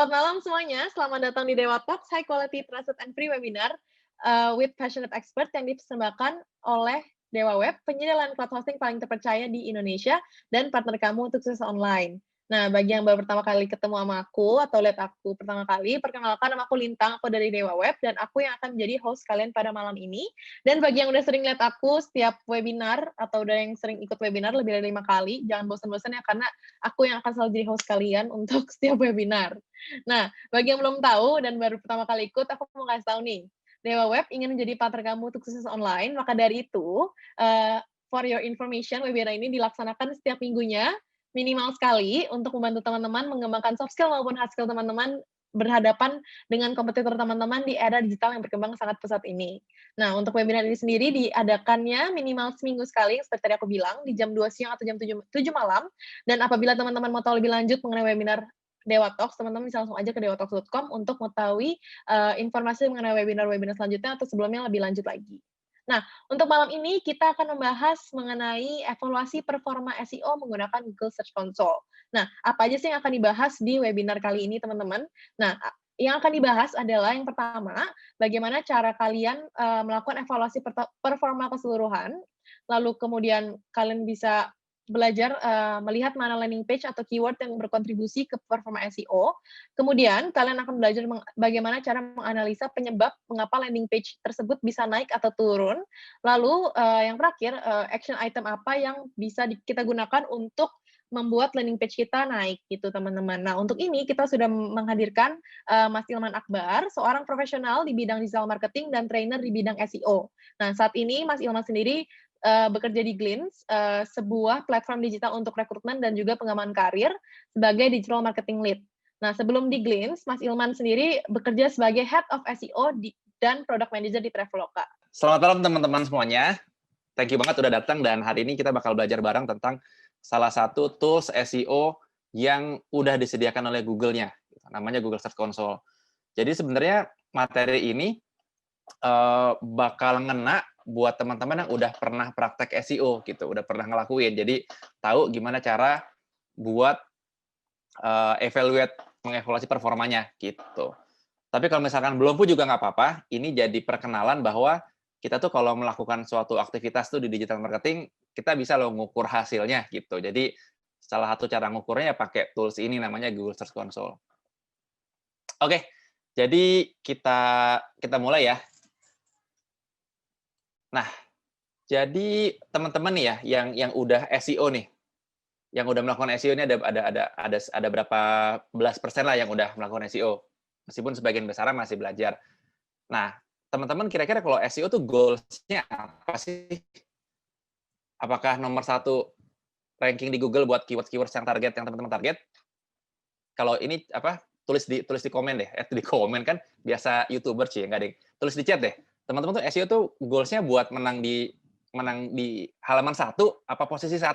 Selamat malam semuanya, selamat datang di Dewa Talks, high quality, trusted, and free webinar with passionate expert yang dipersembahkan oleh Dewa Web, penyedia layanan cloud hosting paling terpercaya di Indonesia, dan partner kamu untuk sukses online. Nah, bagi yang baru pertama kali ketemu sama aku, atau lihat aku pertama kali, perkenalkan nama aku Lintang, aku dari Dewa Web, dan aku yang akan menjadi host kalian pada malam ini. Dan bagi yang udah sering lihat aku setiap webinar, atau udah yang sering ikut webinar lebih dari 5 kali, jangan bosan-bosan ya, karena aku yang akan selalu jadi host kalian untuk setiap webinar. Nah, bagi yang belum tahu dan baru pertama kali ikut, aku mau kasih tahu nih, Dewa Web ingin menjadi partner kamu untuk sukses online, maka dari itu, for your information, webinar ini dilaksanakan setiap minggunya, minimal sekali, untuk membantu teman-teman mengembangkan soft skill maupun hard skill teman-teman berhadapan dengan kompetitor teman-teman di era digital yang berkembang sangat pesat ini. Nah, untuk webinar ini sendiri diadakannya minimal seminggu sekali, seperti tadi aku bilang, di jam 2 siang atau jam 7 malam, dan apabila teman-teman mau tahu lebih lanjut mengenai webinar Dewa Talks, teman-teman bisa langsung aja ke dewatalks.com untuk mengetahui informasi mengenai webinar-webinar selanjutnya atau sebelumnya lebih lanjut lagi. Nah, untuk malam ini kita akan membahas mengenai evaluasi performa SEO menggunakan Google Search Console. Nah, apa aja sih yang akan dibahas di webinar kali ini, teman-teman? Nah, yang akan dibahas adalah yang pertama, bagaimana cara kalian melakukan evaluasi performa keseluruhan, lalu kemudian kalian bisa belajar melihat mana landing page atau keyword yang berkontribusi ke performa SEO. Kemudian kalian akan belajar bagaimana cara menganalisa penyebab mengapa landing page tersebut bisa naik atau turun. Lalu yang terakhir, action item apa yang bisa kita gunakan untuk membuat landing page kita naik gitu teman-teman. Nah, untuk ini kita sudah menghadirkan Mas Ilman Akbar, seorang profesional di bidang digital marketing dan trainer di bidang SEO. Nah, saat ini Mas Ilman sendiri bekerja di Glints, sebuah platform digital untuk rekrutmen dan juga pengembangan karir sebagai digital marketing lead. Nah, sebelum di Glints, Mas Ilman sendiri bekerja sebagai Head of SEO dan Product Manager di Traveloka. Selamat malam teman-teman semuanya. Thank you banget udah datang, dan hari ini kita bakal belajar bareng tentang salah satu tools SEO yang udah disediakan oleh Google-nya. Namanya Google Search Console. Jadi sebenarnya materi ini bakal ngena buat teman-teman yang udah pernah praktek SEO gitu, udah pernah ngelakuin. Jadi tahu gimana cara buat mengevaluasi performanya gitu. Tapi kalau misalkan belum pun juga nggak apa-apa, ini jadi perkenalan bahwa kita tuh kalau melakukan suatu aktivitas tuh di digital marketing, kita bisa loh ngukur hasilnya gitu. Jadi salah satu cara ngukurnya ya pakai tools ini namanya Google Search Console. Oke, jadi kita mulai ya. Nah, jadi teman-teman nih ya yang udah SEO nih, yang udah melakukan SEO ini ada berapa belas persen lah yang udah melakukan SEO. Meskipun sebagian besar masih belajar. Nah, teman-teman kira-kira kalau SEO tuh goals-nya apa sih? Apakah nomor satu ranking di Google buat keyword-keyword yang teman-teman target? Kalau ini apa? Tulis di komen deh. Di komen kan biasa YouTuber sih, enggak deh. Tulis di chat deh. Teman-teman tuh SEO tuh goals-nya buat menang di halaman 1 apa posisi 1?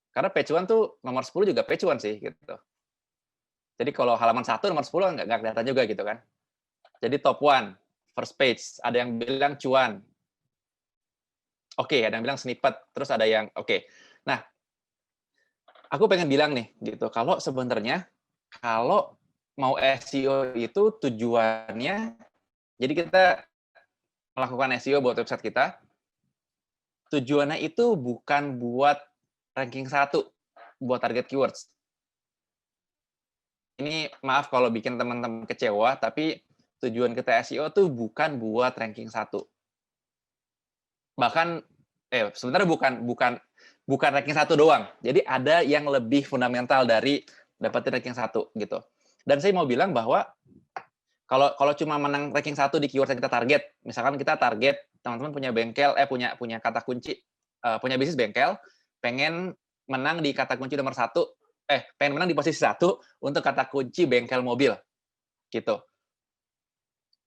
Karena page 1 tuh nomor 10 juga page 1 sih gitu. Jadi kalau halaman 1 nomor 10 nggak kelihatan juga gitu kan. Jadi top 1, first page, ada yang bilang cuan. Oke, ada yang bilang snippet, terus ada yang oke. Nah, aku pengen bilang nih gitu, kalau sebenarnya kalau mau SEO itu tujuannya, jadi kita melakukan SEO buat website kita, tujuannya itu bukan buat ranking 1, buat target keywords. Ini maaf kalau bikin teman-teman kecewa, tapi tujuan kita SEO tuh bukan buat ranking 1. Bahkan sebenarnya bukan ranking 1 doang. Jadi ada yang lebih fundamental dari dapetin ranking 1 gitu. Dan saya mau bilang bahwa kalau cuma menang ranking 1 di keyword yang kita target, misalkan kita target teman-teman punya bengkel, punya kata kunci, punya bisnis bengkel, pengen menang di kata kunci nomor 1, pengen menang di posisi 1 untuk kata kunci bengkel mobil, gitu.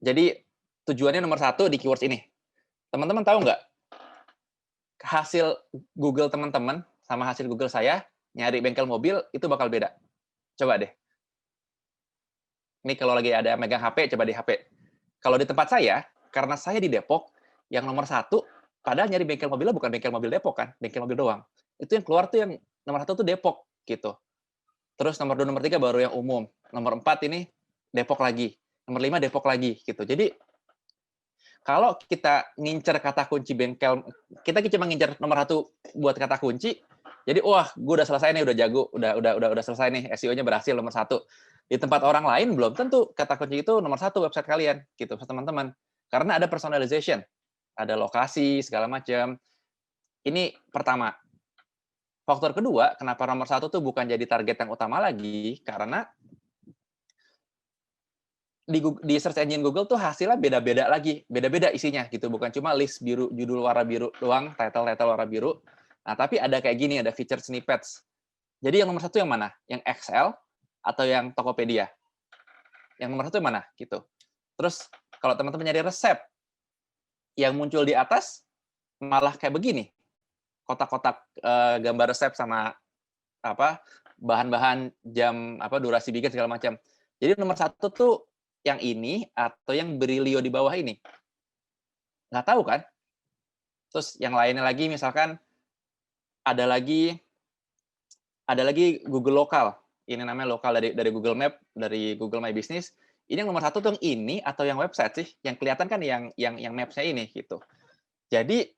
Jadi tujuannya nomor 1 di keywords ini. Teman-teman tahu nggak, hasil Google teman-teman sama hasil Google saya, nyari bengkel mobil itu bakal beda. Coba deh. Ini kalau lagi ada megang HP, coba di HP. Kalau di tempat saya, karena saya di Depok, yang nomor 1, padahal nyari bengkel mobilnya bukan bengkel mobil Depok kan, bengkel mobil doang. Itu yang keluar tuh yang nomor 1 tuh Depok, gitu. Terus nomor 2, nomor 3 baru yang umum. Nomor 4 ini Depok lagi. Nomor 5 Depok lagi gitu. Jadi kalau kita ngincer kata kunci bengkel, kita cuma ngincer nomor 1 buat kata kunci. Jadi wah, gue udah selesai nih, udah jago, udah selesai nih, SEO-nya berhasil nomor 1. Di tempat orang lain belum tentu kata kunci itu nomor 1 website kalian gitu, teman-teman. Karena ada personalization, ada lokasi segala macam. Ini pertama. Faktor kedua, kenapa nomor 1 tuh bukan jadi target yang utama lagi, karena di search engine Google tuh hasilnya beda-beda lagi, beda-beda isinya gitu, bukan cuma list biru, judul warna biru doang, title warna biru. Nah, tapi ada kayak gini, ada feature snippets. Jadi yang nomor 1 yang mana? Yang Excel atau yang Tokopedia? Yang nomor 1 yang mana? Gitu. Terus kalau teman-teman nyari resep, yang muncul di atas malah kayak begini, kotak-kotak gambar resep sama apa bahan-bahan jam durasi bikin segala macam. Jadi nomor 1 tuh yang ini atau yang Berilio di bawah ini? Nggak tahu kan? Terus yang lainnya lagi misalkan ada lagi Google Lokal. Ini namanya lokal dari Google Map, dari Google My Business. Ini yang nomor 1 tuh yang ini atau yang website sih? Yang kelihatan kan yang maps-nya ini gitu. Jadi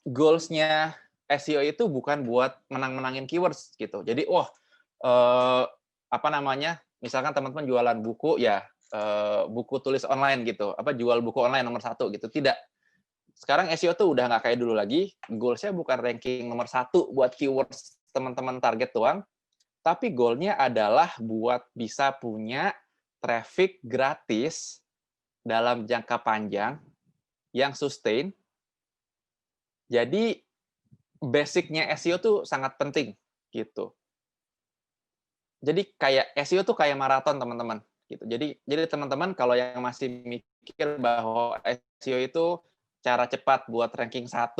goals-nya SEO itu bukan buat menang-menangin keywords gitu. Jadi misalkan teman-teman jualan buku ya, buku tulis online gitu, jual buku online nomor 1 gitu. Tidak. Sekarang SEO tuh udah nggak kayak dulu lagi. Goals-nya bukan ranking nomor 1 buat keywords teman-teman target doang, tapi goal-nya adalah buat bisa punya traffic gratis dalam jangka panjang yang sustain. Jadi basic-nya SEO tuh sangat penting gitu. Jadi kayak SEO tuh kayak maraton teman-teman gitu. Jadi teman-teman kalau yang masih mikir bahwa SEO itu cara cepat buat ranking 1,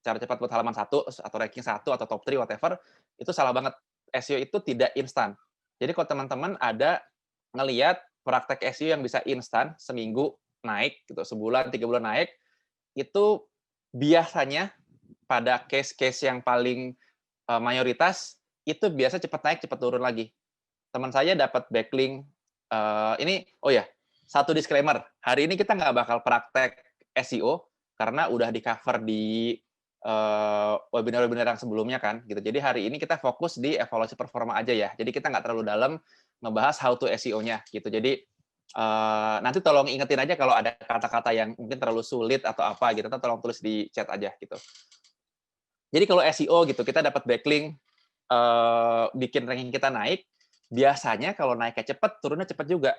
cara cepat buat halaman 1 atau ranking 1 atau top 3 whatever, itu salah banget. SEO itu tidak instan. Jadi kalau teman-teman ada ngelihat praktek SEO yang bisa instan, seminggu naik gitu, sebulan, 3 bulan naik, itu biasanya pada case-case yang paling mayoritas itu biasa cepat naik, cepat turun lagi. Teman saya dapat backlink, satu disclaimer, hari ini kita nggak bakal praktek SEO karena udah di-cover di webinar-webinar yang sebelumnya kan, gitu. Jadi hari ini kita fokus di evaluasi performa aja ya. Jadi kita nggak terlalu dalam ngebahas how to SEO-nya gitu. Jadi nanti tolong ingetin aja kalau ada kata-kata yang mungkin terlalu sulit atau apa gitu, tolong tulis di chat aja gitu. Jadi kalau SEO gitu, kita dapat backlink, bikin ranking kita naik, biasanya kalau naiknya cepat, turunnya cepat juga.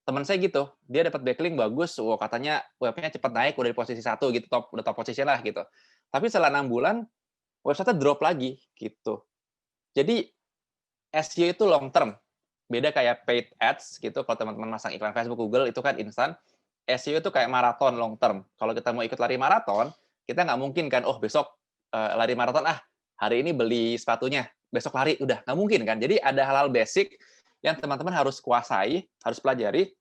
Teman saya gitu, dia dapat backlink bagus, katanya webnya cepat naik, udah di posisi 1 gitu, udah top position lah gitu. Tapi setelah 6 bulan, website-nya drop lagi gitu. Jadi SEO itu long term. Beda kayak paid ads gitu, kalau teman-teman masang iklan Facebook, Google itu kan instan. SEO itu kayak maraton long term. Kalau kita mau ikut lari maraton, kita nggak mungkin kan, besok lari maraton, hari ini beli sepatunya, besok lari, udah nggak mungkin kan. Jadi ada hal-hal basic yang teman-teman harus kuasai, harus pelajari,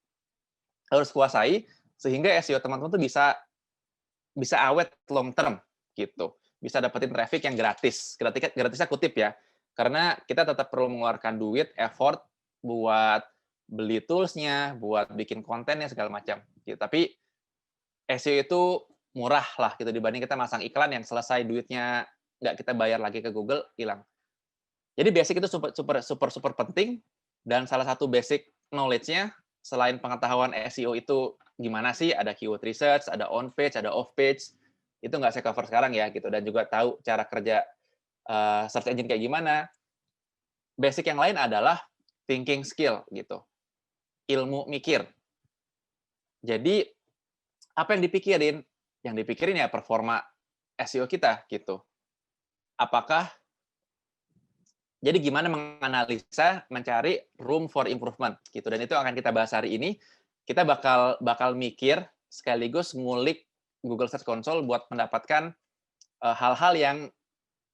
harus kuasai, sehingga SEO teman-teman tuh bisa awet long term gitu. Bisa dapetin traffic yang gratis. Gratisnya kutip ya. Karena kita tetap perlu mengeluarkan duit, effort buat beli tools-nya, buat bikin kontennya segala macam. Gitu. Tapi SEO itu murah lah gitu dibanding kita masang iklan yang selesai duitnya nggak kita bayar lagi ke Google, hilang. Jadi basic itu super penting, dan salah satu basic knowledge-nya selain pengetahuan SEO itu gimana sih, ada keyword research, ada on page, ada off page, itu nggak saya cover sekarang ya gitu, dan juga tahu cara kerja search engine kayak gimana. Basic yang lain adalah thinking skill gitu, ilmu mikir. Jadi apa yang dipikirin? Yang dipikirin ya performa SEO kita gitu. Jadi gimana menganalisa, mencari room for improvement gitu, dan itu akan kita bahas hari ini. Kita bakal mikir sekaligus ngulik Google Search Console buat mendapatkan hal-hal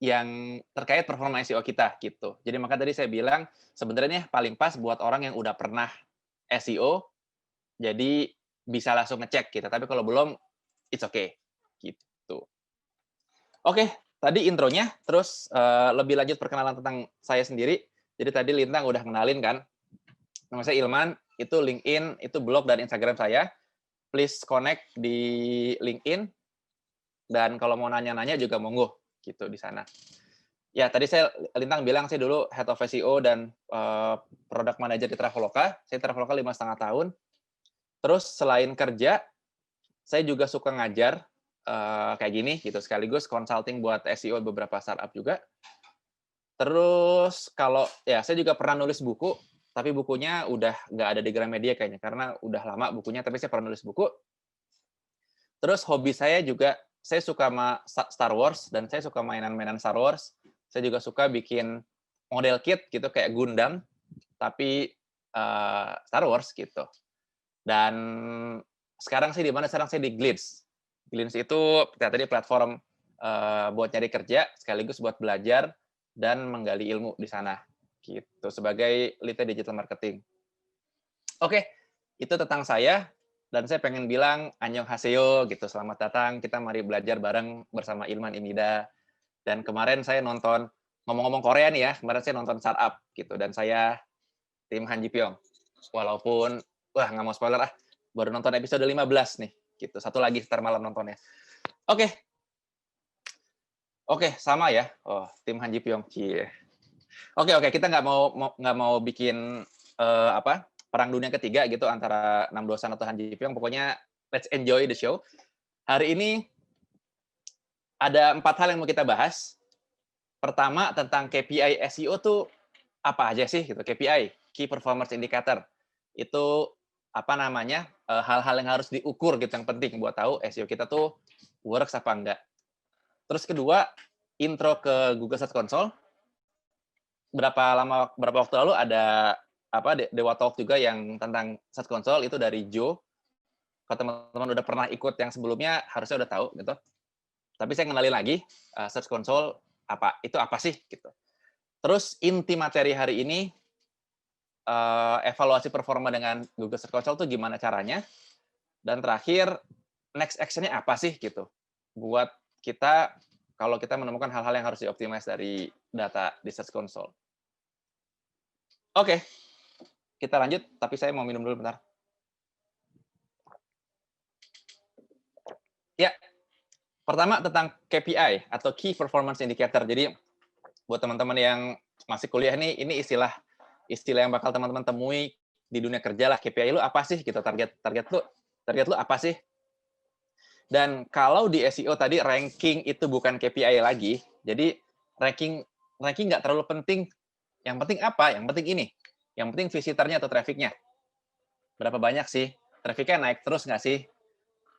yang terkait performa SEO kita gitu. Jadi maka tadi saya bilang sebenarnya paling pas buat orang yang udah pernah SEO, jadi bisa langsung ngecek gitu. Tapi kalau belum, it's okay gitu. Oke, tadi intronya, terus lebih lanjut perkenalan tentang saya sendiri. Jadi tadi Lintang udah kenalin kan. Nama saya Ilman, itu LinkedIn, itu blog dan Instagram saya. Please connect di LinkedIn, dan kalau mau nanya-nanya juga monggo gitu di sana. Ya, tadi Lintang bilang saya dulu Head of SEO dan Product Manager di Traveloka. Saya Traveloka 5,5 tahun. Terus selain kerja, saya juga suka ngajar kayak gini gitu, sekaligus consulting buat SEO beberapa startup juga. Terus kalau ya saya juga pernah nulis buku, tapi bukunya udah nggak ada di Gramedia kayaknya karena udah lama bukunya, tapi saya pernah nulis buku. Terus hobi saya juga, saya suka sama Star Wars dan saya suka mainan-mainan Star Wars. Saya juga suka bikin model kit gitu kayak Gundam, tapi Star Wars gitu. Dan sekarang sih di mana? Sekarang saya di Glitch. Glitch itu tadi platform buat cari kerja sekaligus buat belajar dan menggali ilmu di sana gitu sebagai lead digital marketing. Oke, itu tentang saya dan saya pengen bilang annyeonghaseyo gitu. Selamat datang, kita mari belajar bareng bersama Ilman Imida. Dan kemarin saya nonton, ngomong-ngomong Korea nih ya, kemarin saya nonton Startup gitu dan saya tim Han Ji Pyong. Walaupun nggak mau spoiler baru nonton episode 15 nih gitu. Satu lagi ntar malam nontonnya. Oke, sama ya. Oh, tim Han Ji Pyong. Oke, kita nggak mau bikin perang dunia ketiga gitu antara Nam Dosan atau Han Ji Pyong. Pokoknya let's enjoy the show. Hari ini ada 4 hal yang mau kita bahas. Pertama tentang KPI SEO tuh apa aja sih gitu. KPI, Key Performance Indicator. Itu apa namanya? Hal-hal yang harus diukur gitu yang penting buat tahu SEO kita tuh works apa enggak. Terus kedua, intro ke Google Search Console. Berapa waktu lalu ada Dewa Talk juga yang tentang Search Console itu dari Joe. Kalau teman-teman udah pernah ikut yang sebelumnya harusnya udah tahu gitu. Tapi saya kenalin lagi Search Console apa sih gitu. Terus inti materi hari ini evaluasi performa dengan Google Search Console itu gimana caranya. Dan terakhir next action-nya apa sih gitu. Buat kita kalau kita menemukan hal-hal yang harus dioptimize dari data di Search Console. Oke, kita lanjut, tapi saya mau minum dulu bentar. Ya, pertama tentang KPI atau Key Performance Indicator. Jadi buat teman-teman yang masih kuliah nih, ini istilah yang bakal teman-teman temui di dunia kerja lah. KPI lu apa sih gitu, target lu apa sih? Dan kalau di SEO tadi ranking itu bukan KPI lagi, jadi ranking nggak terlalu penting. Yang penting apa? Yang penting ini. Yang penting visitornya atau trafficnya. Berapa banyak sih? Trafficnya naik terus nggak sih?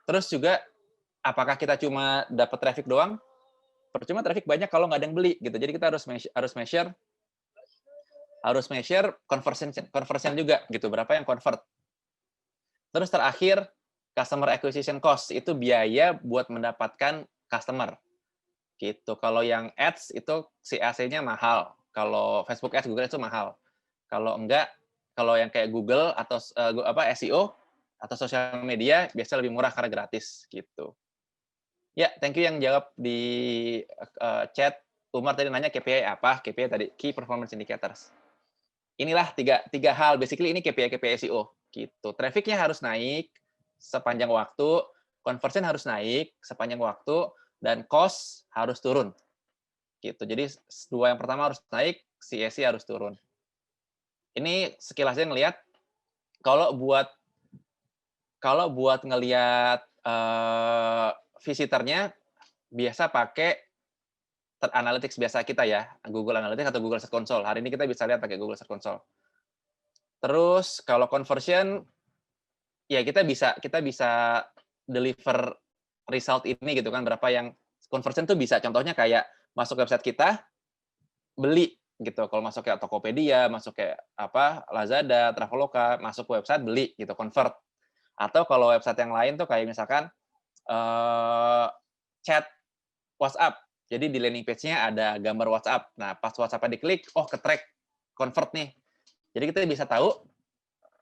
Terus juga, apakah kita cuma dapat traffic doang? Percuma traffic banyak kalau nggak ada yang beli gitu. Jadi kita harus measure conversion juga gitu. Berapa yang convert? Terus terakhir, customer acquisition cost itu biaya buat mendapatkan customer. Gitu. Kalau yang ads itu CAC-nya mahal. Kalau Facebook Ads, Google Ads itu mahal. Kalau enggak, kalau yang kayak Google atau SEO atau sosial media biasanya lebih murah karena gratis gitu. Ya, thank you yang jawab di chat. Umar tadi nanya KPI apa? KPI tadi Key Performance Indicators. Inilah tiga hal. Basically ini KPI SEO gitu. Trafficnya harus naik sepanjang waktu, conversion harus naik sepanjang waktu, dan cost harus turun. Gitu. Jadi dua yang pertama harus naik, CAC harus turun. Ini sekilasnya ngelihat kalau buat ngelihat visitornya biasa pakai Analytics biasa kita ya, Google Analytics atau Google Search Console. Hari ini kita bisa lihat pakai Google Search Console. Terus kalau conversion ya kita bisa deliver result ini gitu kan, berapa yang conversion tuh bisa. Contohnya kayak masuk website kita beli gitu. Kalau masuk kayak Tokopedia, masuk kayak Lazada, Traveloka, masuk website beli gitu, convert. Atau kalau website yang lain tuh kayak misalkan chat WhatsApp. Jadi di landing page-nya ada gambar WhatsApp. Nah, pas WhatsApp-nya diklik, ke-track, convert nih. Jadi kita bisa tahu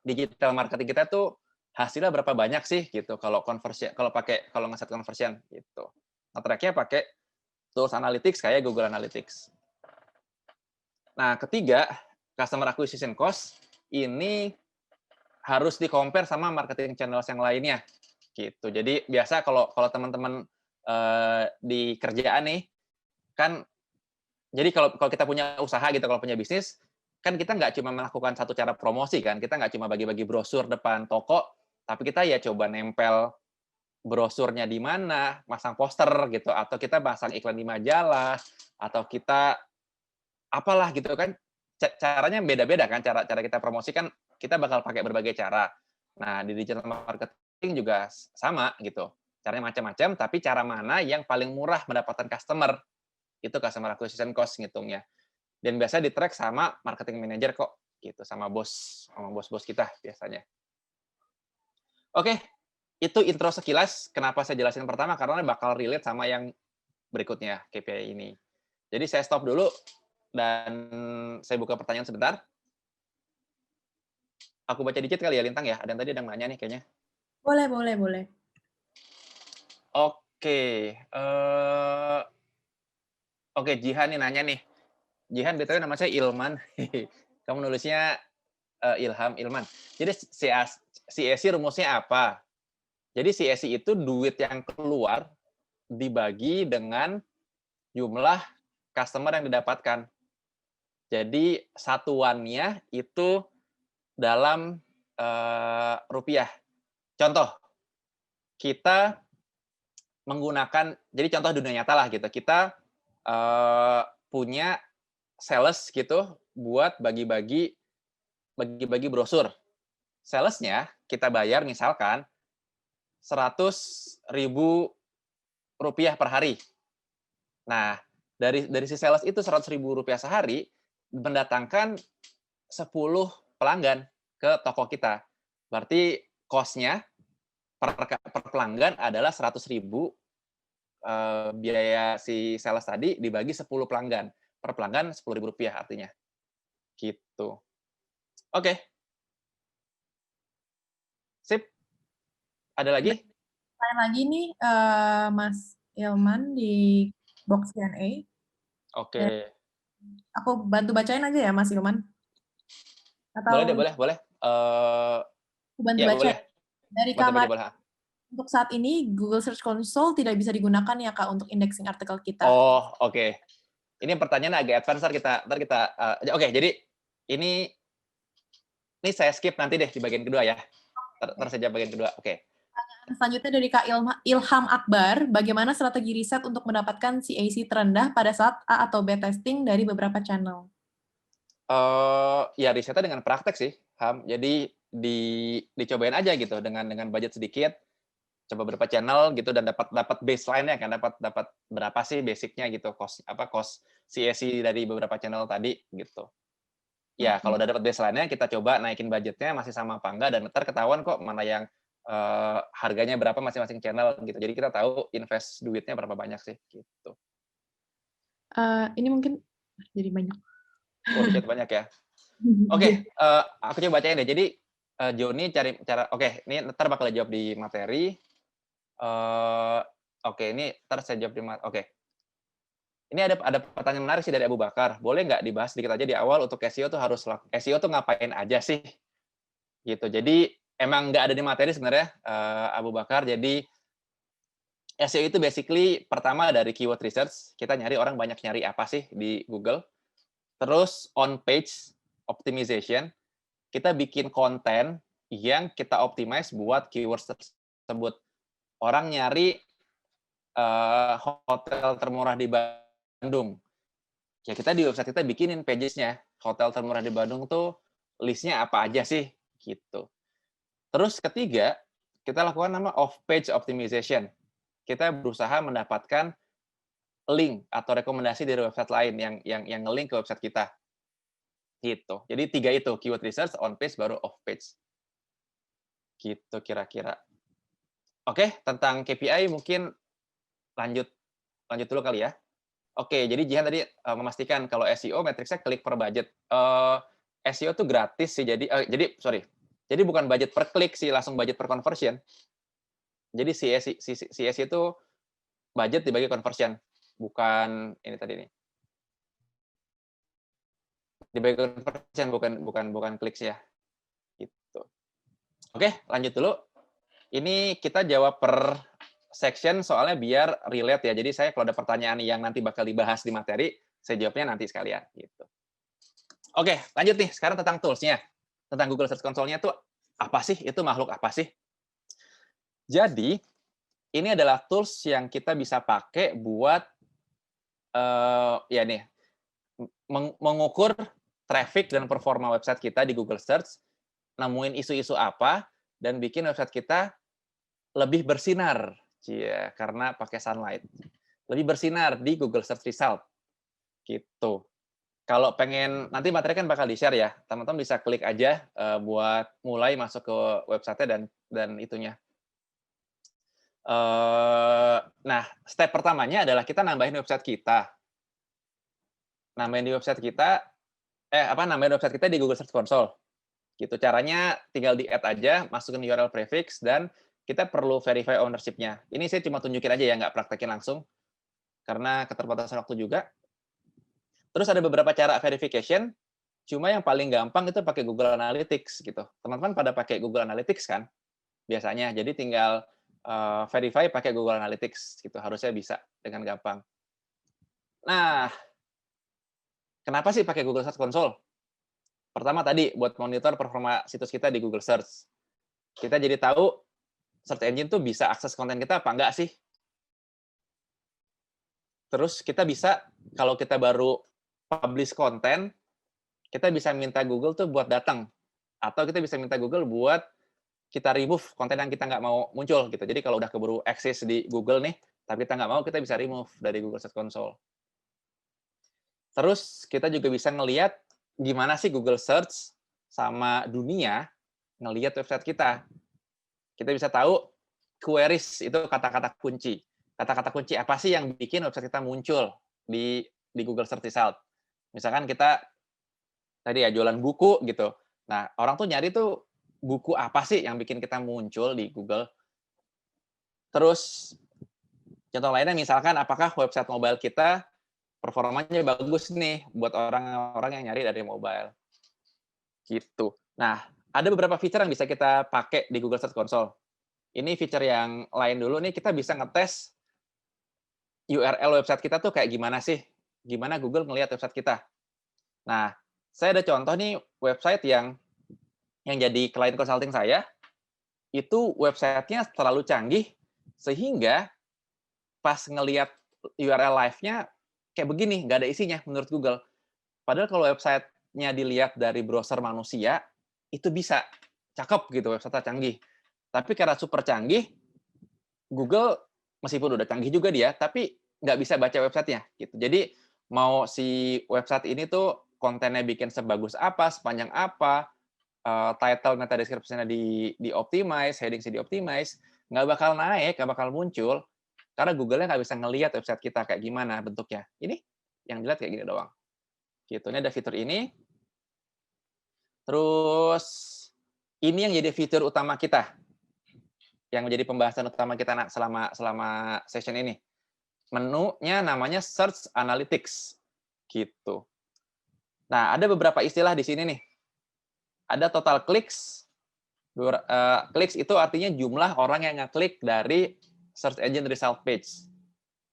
digital marketing kita tuh hasilnya berapa banyak sih gitu kalau conversion, kalau ngeset conversion gitu. Nah, track-nya pakai tools analytics kayak Google Analytics. Nah, ketiga customer acquisition cost ini harus di-compare sama marketing channels yang lainnya, gitu. Jadi biasa kalau teman-teman di kerjaan nih, kan jadi kalau kita punya usaha gitu, kalau punya bisnis, kan kita nggak cuma melakukan satu cara promosi kan, kita nggak cuma bagi-bagi brosur depan toko, tapi kita ya coba nempel brosurnya di mana, masang poster gitu, atau kita pasang iklan di majalah, atau kita apalah gitu kan. Caranya beda-beda kan, cara kita promosikan kita bakal pakai berbagai cara. Nah, di digital marketing juga sama gitu. Caranya macam-macam, tapi cara mana yang paling murah mendapatkan customer, itu customer acquisition cost ngitungnya. Dan biasa di-track sama marketing manager kok, gitu, sama bos-bos kita biasanya. Oke, itu intro sekilas. Kenapa saya jelasin pertama, karena bakal relate sama yang berikutnya, KPI ini. Jadi saya stop dulu, dan saya buka pertanyaan sebentar. Aku baca dikit kali ya, Lintang ya? Ada yang tadi ada yang nanya nih kayaknya. Boleh, boleh, boleh. Oke, oke, Jihan nih nanya nih. Jihan, BTW nama saya Ilman. Kamu nulisnya Ilman. Jadi CAC rumusnya apa? Jadi CAC itu duit yang keluar dibagi dengan jumlah customer yang didapatkan. Jadi satuannya itu dalam rupiah. Contoh, kita menggunakan, jadi contoh dunia nyata lah gitu, kita punya sales gitu buat bagi-bagi brosur. Salesnya kita bayar misalkan 100.000 rupiah per hari. Nah, dari si sales itu 100.000 rupiah sehari, mendatangkan 10 pelanggan ke toko kita. Berarti cost-nya per pelanggan adalah 100.000, biaya si sales tadi dibagi 10 pelanggan. Per pelanggan 10.000 rupiah artinya. Gitu. Oke. Sip. Ada lagi? Lain lagi nih, Mas Ilman di box Q&A. Oke. Aku bantu bacain aja ya, Mas Ilman. Atau Boleh. aku bantu Ya, baca. boleh. Dari Baca kamar, boleh. untuk saat ini Google Search Console tidak bisa digunakan ya, Kak, untuk indexing artikel kita. Oh, oke. Ini pertanyaan agak advance, ntar kita oke, jadi ini saya skip nanti deh di bagian kedua ya. Ntar saya jawab bagian kedua. Oke. Selanjutnya dari Kak Ilham Akbar, bagaimana strategi riset untuk mendapatkan CAC terendah pada saat A atau B testing dari beberapa channel? Ya risetnya dengan praktek sih, Ham. Jadi dicobain aja gitu dengan budget sedikit, coba beberapa channel gitu dan dapat baseline-nya kan, dapat berapa sih basic-nya gitu, cost CAC dari beberapa channel tadi gitu. Ya, kalau udah dapat baseline-nya kita coba naikin budgetnya masih sama apa enggak, dan ntar ketahuan kok mana yang harganya berapa masing-masing channel gitu. Jadi kita tahu invest duitnya berapa banyak sih gitu. Ini mungkin jadi banyak. Oh, dikit banyak ya. Oke, aku coba bacain deh. Jadi Joni cari cara. Oke, ini ntar bakal jawab di materi. Oke, ini ntar saya jawab di materi. Oke. Ini ada pertanyaan menarik sih dari Abu Bakar. Boleh nggak dibahas sedikit aja di awal untuk SEO tuh SEO tuh ngapain aja sih? Gitu. Jadi emang nggak ada di materi sebenarnya, Abu Bakar. Jadi SEO itu basically pertama dari keyword research. Kita nyari orang banyak nyari apa sih di Google. Terus on page optimization, kita bikin konten yang kita optimize buat keywords tersebut. Orang nyari hotel termurah di Bandung. Ya kita di website kita bikinin pages-nya. Hotel termurah di Bandung tuh list-nya apa aja sih? Gitu. Terus ketiga, kita lakukan nama off-page optimization. Kita berusaha mendapatkan link atau rekomendasi dari website lain yang nge-link ke website kita. Gitu. Jadi 3 itu, keyword research, on page, baru off page. Gitu kira-kira. Oke, tentang KPI mungkin lanjut dulu kali ya. Oke, jadi Jihan tadi memastikan kalau SEO matriksnya klik per budget. SEO tuh gratis sih, jadi jadi bukan budget per klik sih, langsung budget per conversion. Jadi CAC itu budget dibagi conversion, bukan ini tadi nih. Dibagi conversion, bukan clicks ya. Gitu. Oke, lanjut dulu. Ini kita jawab per section soalnya biar relate ya. Jadi saya kalau ada pertanyaan yang nanti bakal dibahas di materi, saya jawabnya nanti sekalian gitu. Oke, lanjut nih. Sekarang tentang tools-nya. Tentang Google Search Console-nya itu apa sih? Itu makhluk apa sih? Jadi, ini adalah tools yang kita bisa pakai buat ya nih, mengukur traffic dan performa website kita di Google Search, nemuin isu-isu apa, dan bikin website kita lebih bersinar, karena pakai sunlight. Lebih bersinar di Google Search Result, gitu. Kalau pengen, nanti materi kan bakal di-share ya, teman-teman bisa klik aja buat mulai masuk ke website-nya dan itunya. Nah, step pertamanya adalah kita nambahin website kita. Nambahin website kita di Google Search Console. Gitu. Caranya tinggal di-add aja, masukin URL prefix, dan kita perlu verify ownership-nya. Ini saya cuma tunjukin aja ya, nggak praktekin langsung, karena keterbatasan waktu juga. Terus ada beberapa cara verification, cuma yang paling gampang itu pakai Google Analytics gitu. Teman-teman pada pakai Google Analytics kan? Biasanya. Jadi tinggal verify pakai Google Analytics gitu. Harusnya bisa dengan gampang. Nah, kenapa sih pakai Google Search Console? Pertama tadi, buat monitor performa situs kita di Google Search. Kita jadi tahu search engine tuh bisa akses konten kita apa enggak sih. Terus kita bisa, kalau kita baru publish konten, kita bisa minta Google tuh buat datang. Atau kita bisa minta Google buat kita remove konten yang kita nggak mau muncul gitu. Jadi kalau udah keburu eksis di Google nih, tapi kita nggak mau, kita bisa remove dari Google Search Console. Terus kita juga bisa ngelihat gimana sih Google Search sama dunia ngelihat website kita. Kita bisa tahu queries itu kata-kata kunci. Kata-kata kunci apa sih yang bikin website kita muncul di Google Search Result. Misalkan kita tadi ya jualan buku gitu. Nah, orang tuh nyari tuh buku apa sih yang bikin kita muncul di Google. Terus contoh lainnya misalkan apakah website mobile kita performanya bagus nih buat orang-orang yang nyari dari mobile. Gitu. Nah, ada beberapa fitur yang bisa kita pakai di Google Search Console. Ini fitur yang lain dulu nih, kita bisa ngetes URL website kita tuh kayak gimana sih? Gimana Google ngelihat website kita. Nah, saya ada contoh nih website yang jadi klien consulting saya, itu website-nya terlalu canggih, sehingga pas ngelihat URL live-nya kayak begini, nggak ada isinya menurut Google. Padahal kalau website-nya dilihat dari browser manusia, itu bisa cakep gitu, website canggih. Tapi karena super canggih, Google meskipun udah canggih juga dia, tapi nggak bisa baca websitenya gitu. Jadi mau si website ini tuh kontennya bikin sebagus apa, sepanjang apa, title meta description-nya di optimize, heading-nya di optimize, nggak bakal naik, nggak bakal muncul, karena Google-nya nggak bisa ngelihat website kita kayak gimana bentuknya. Ini yang dilihat kayak gini doang. Gitu. Ini ada fitur ini. Terus ini yang jadi fitur utama kita, yang menjadi pembahasan utama kita selama session ini. Menunya namanya Search Analytics. Gitu. Nah, ada beberapa istilah di sini nih. Ada total clicks. Clicks itu artinya jumlah orang yang ngeklik dari search engine result page.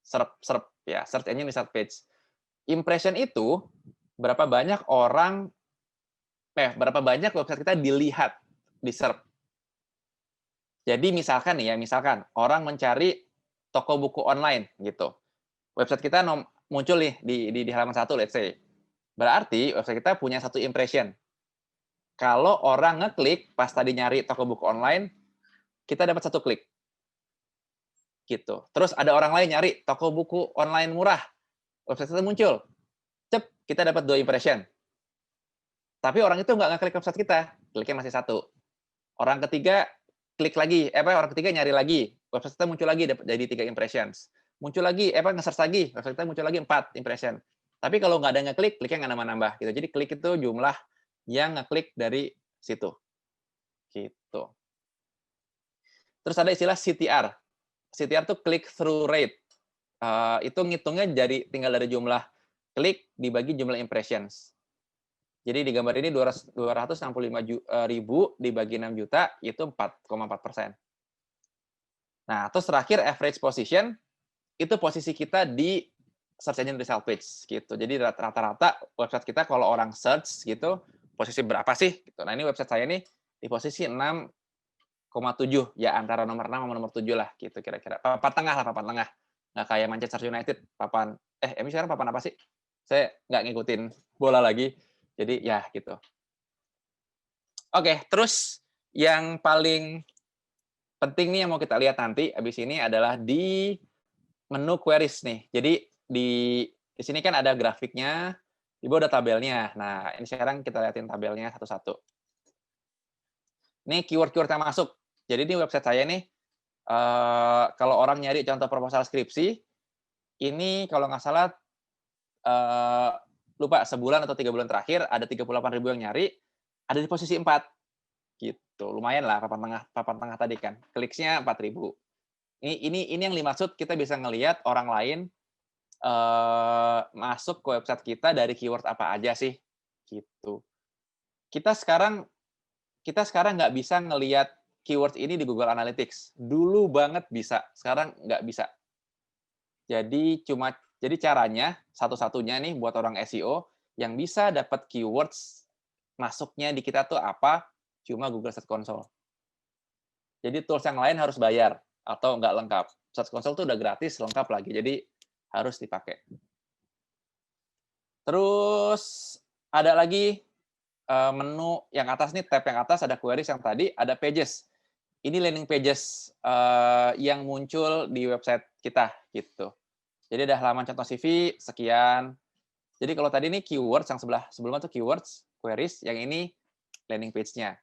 Search engine result page. Impression itu berapa banyak website kita dilihat di SERP. Jadi misalkan orang mencari toko buku online gitu. Website kita muncul nih di halaman 1, let's say. Berarti website kita punya 1 impression. Kalau orang ngeklik pas tadi nyari toko buku online, kita dapat 1 klik. Gitu. Terus ada orang lain nyari toko buku online murah. Website kita muncul. Kita dapat 2 impression. Tapi orang itu nggak ngeklik website kita, kliknya masih 1. Orang ketiga klik lagi, orang ketiga nyari lagi, website kita muncul lagi jadi 3 impressions. Muncul lagi, nge-search lagi, website kita muncul lagi 4 impression. Tapi kalau nggak ada ngeklik, kliknya nggak nambah-nambah gitu. Jadi klik itu jumlah yang ngeklik dari situ. Gitu. Terus ada istilah CTR. CTR itu click through rate. Itu ngitungnya tinggal dari jumlah klik dibagi jumlah impressions. Jadi di gambar ini 265.000 dibagi 6 juta, itu 4,4%. Nah, terus terakhir average position, itu posisi kita di search engine result page gitu. Jadi rata-rata website kita kalau orang search gitu, posisi berapa sih? Gitu. Nah, ini website saya nih di posisi 6,7 ya, antara nomor 6 sama nomor 7 lah gitu kira-kira. Papan tengah lah, papan tengah. Nggak kayak Manchester United, papan ini sekarang papan apa sih? Saya nggak ngikutin bola lagi. Jadi ya gitu. Oke, terus yang paling penting nih yang mau kita lihat nanti abis ini adalah di menu queries nih. Jadi di sini kan ada grafiknya, di bawah ada tabelnya. Nah, ini sekarang kita lihatin tabelnya satu-satu. Ini keyword-keyword yang masuk. Jadi di website saya nih, kalau orang nyari contoh proposal skripsi, ini kalau nggak salah, lupa sebulan atau 3 bulan terakhir, ada 38.000 yang nyari, ada di posisi 4. Gitu. Lumayan lah papan tengah tadi kan. Kliknya 4.000. Ini yang dimaksud kita bisa ngelihat orang lain masuk ke website kita dari keyword apa aja sih, gitu. Kita sekarang nggak bisa ngelihat keyword ini di Google Analytics. Dulu banget bisa, sekarang nggak bisa. Jadi caranya satu-satunya nih buat orang SEO yang bisa dapat keywords masuknya di kita tuh apa? Cuma Google Search Console. Jadi tools yang lain harus bayar atau nggak lengkap. Search Console tuh udah gratis, lengkap lagi. Jadi harus dipakai. Terus ada lagi menu yang atas nih, tab yang atas ada queries yang tadi, ada pages. Ini landing pages yang muncul di website kita gitu. Jadi ada halaman contoh CV sekian. Jadi kalau tadi ini keywords yang sebelumnya tuh keywords, queries, yang ini landing page-nya.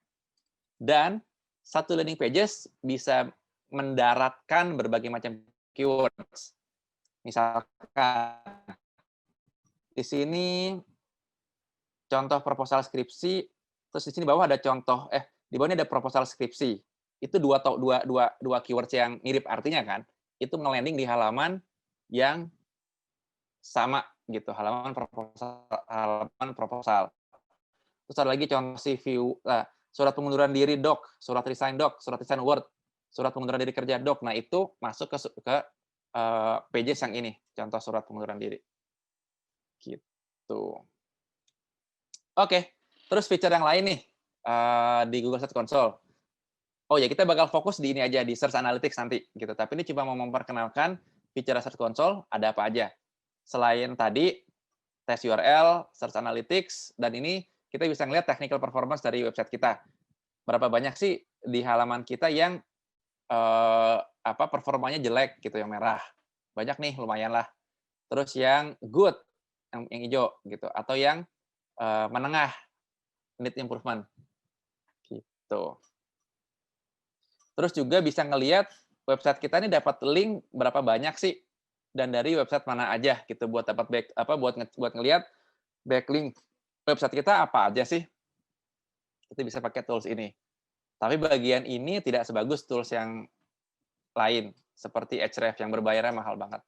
Dan satu landing pages bisa mendaratkan berbagai macam keywords. Misalkan di sini contoh proposal skripsi, terus di sini bawah ada contoh di bawah ini ada proposal skripsi. Itu dua keywords yang mirip artinya kan. Itu nge-landing di halaman yang sama gitu, halaman proposal. Terus ada lagi contoh CV, surat pengunduran diri doc, surat resign doc, surat resign Word, surat pengunduran diri kerja doc. Nah, itu masuk ke pages yang ini, contoh surat pengunduran diri. Gitu. Oke, terus feature yang lain nih di Google Search Console. Oh ya, kita bakal fokus di ini aja, di Search Analytics nanti gitu. Tapi ini cuma mau memperkenalkan feature Search Console ada apa aja. Selain tadi tes URL, Search Analytics, dan ini kita bisa ngelihat technical performance dari website kita. Berapa banyak sih di halaman kita yang performanya jelek gitu, yang merah. Banyak nih, lumayan lah. Terus yang good, yang hijau gitu, atau yang menengah, need improvement. Gitu. Terus juga bisa ngelihat website kita ini dapat link berapa banyak sih, dan dari website mana aja gitu, buat dapat buat ngelihat backlink website kita apa aja sih. Kita bisa pakai tools ini. Tapi bagian ini tidak sebagus tools yang lain seperti Ahrefs yang berbayarnya mahal banget.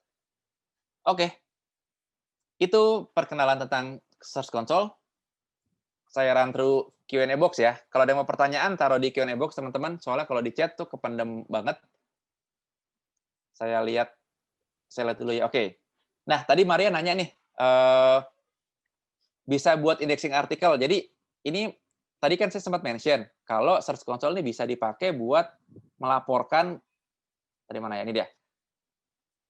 Oke. Itu perkenalan tentang Search Console. Saya run through Q&A box ya. Kalau ada yang mau pertanyaan, taruh di Q&A box, teman-teman. Soalnya kalau di chat tuh kependem banget. Saya lihat dulu ya. Oke. Nah, tadi Maria nanya nih, bisa buat indexing artikel. Jadi, ini tadi kan saya sempat mention, kalau Search Console ini bisa dipakai buat melaporkan, tadi mana ya, ini dia.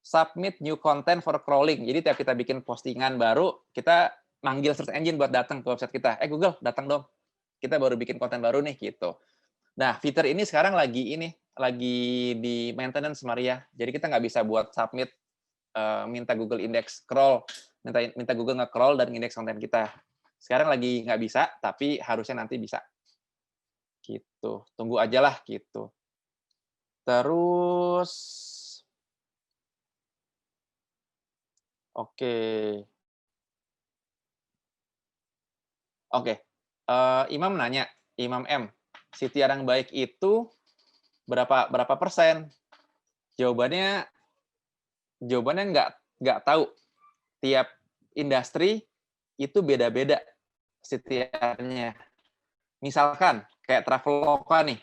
Submit new content for crawling. Jadi, tiap kita bikin postingan baru, kita manggil search engine buat datang ke website kita. Google, datang dong. Kita baru bikin konten baru nih, gitu. Nah, fitur ini sekarang lagi di maintenance, Maria. Jadi, kita nggak bisa buat submit, minta Google Index crawl, minta Google nge-crawl dan indeks konten kita. Sekarang lagi nggak bisa, tapi harusnya nanti bisa. Gitu. Tunggu aja lah, gitu. Terus, oke. Imam nanya, Imam M, CTR yang baik itu berapa persen? Jawabannya nggak tahu. Tiap industri itu beda-beda CTR-nya. Misalkan kayak Traveloka nih.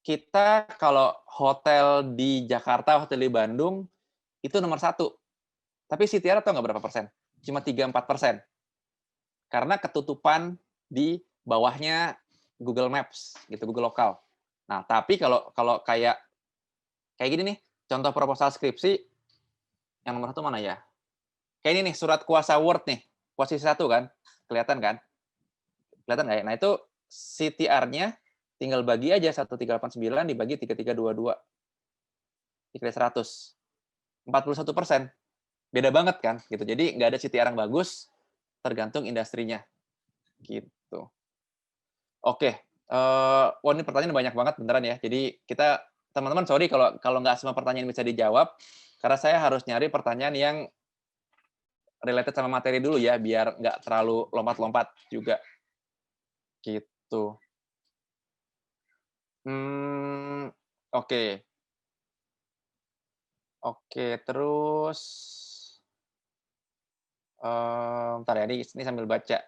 Kita kalau hotel di Jakarta, hotel di Bandung, itu nomor 1. Tapi CTR tahu nggak berapa persen? Cuma 3-4%. Karena ketutupan di bawahnya Google Maps, gitu, Google Lokal. Nah, tapi kalau kayak gini nih, contoh proposal skripsi, yang nomor 1 mana ya? Kayak ini nih, surat kuasa Word nih, posisi 1 kan? Kelihatan kan? Kelihatan nggak ya? Nah, itu CTR-nya tinggal bagi aja 1389 dibagi 3322. Dikali 100. 41%. Beda banget kan? Gitu. Jadi nggak ada CTR yang bagus, tergantung industrinya. Gitu. Oke. Wah, ini pertanyaan banyak banget beneran ya. Jadi kita, teman-teman sorry kalau nggak semua pertanyaan bisa dijawab, karena saya harus nyari pertanyaan yang related sama materi dulu ya, biar nggak terlalu lompat-lompat juga. Gitu. Oke. Oke, terus bentar ya, ini sambil baca.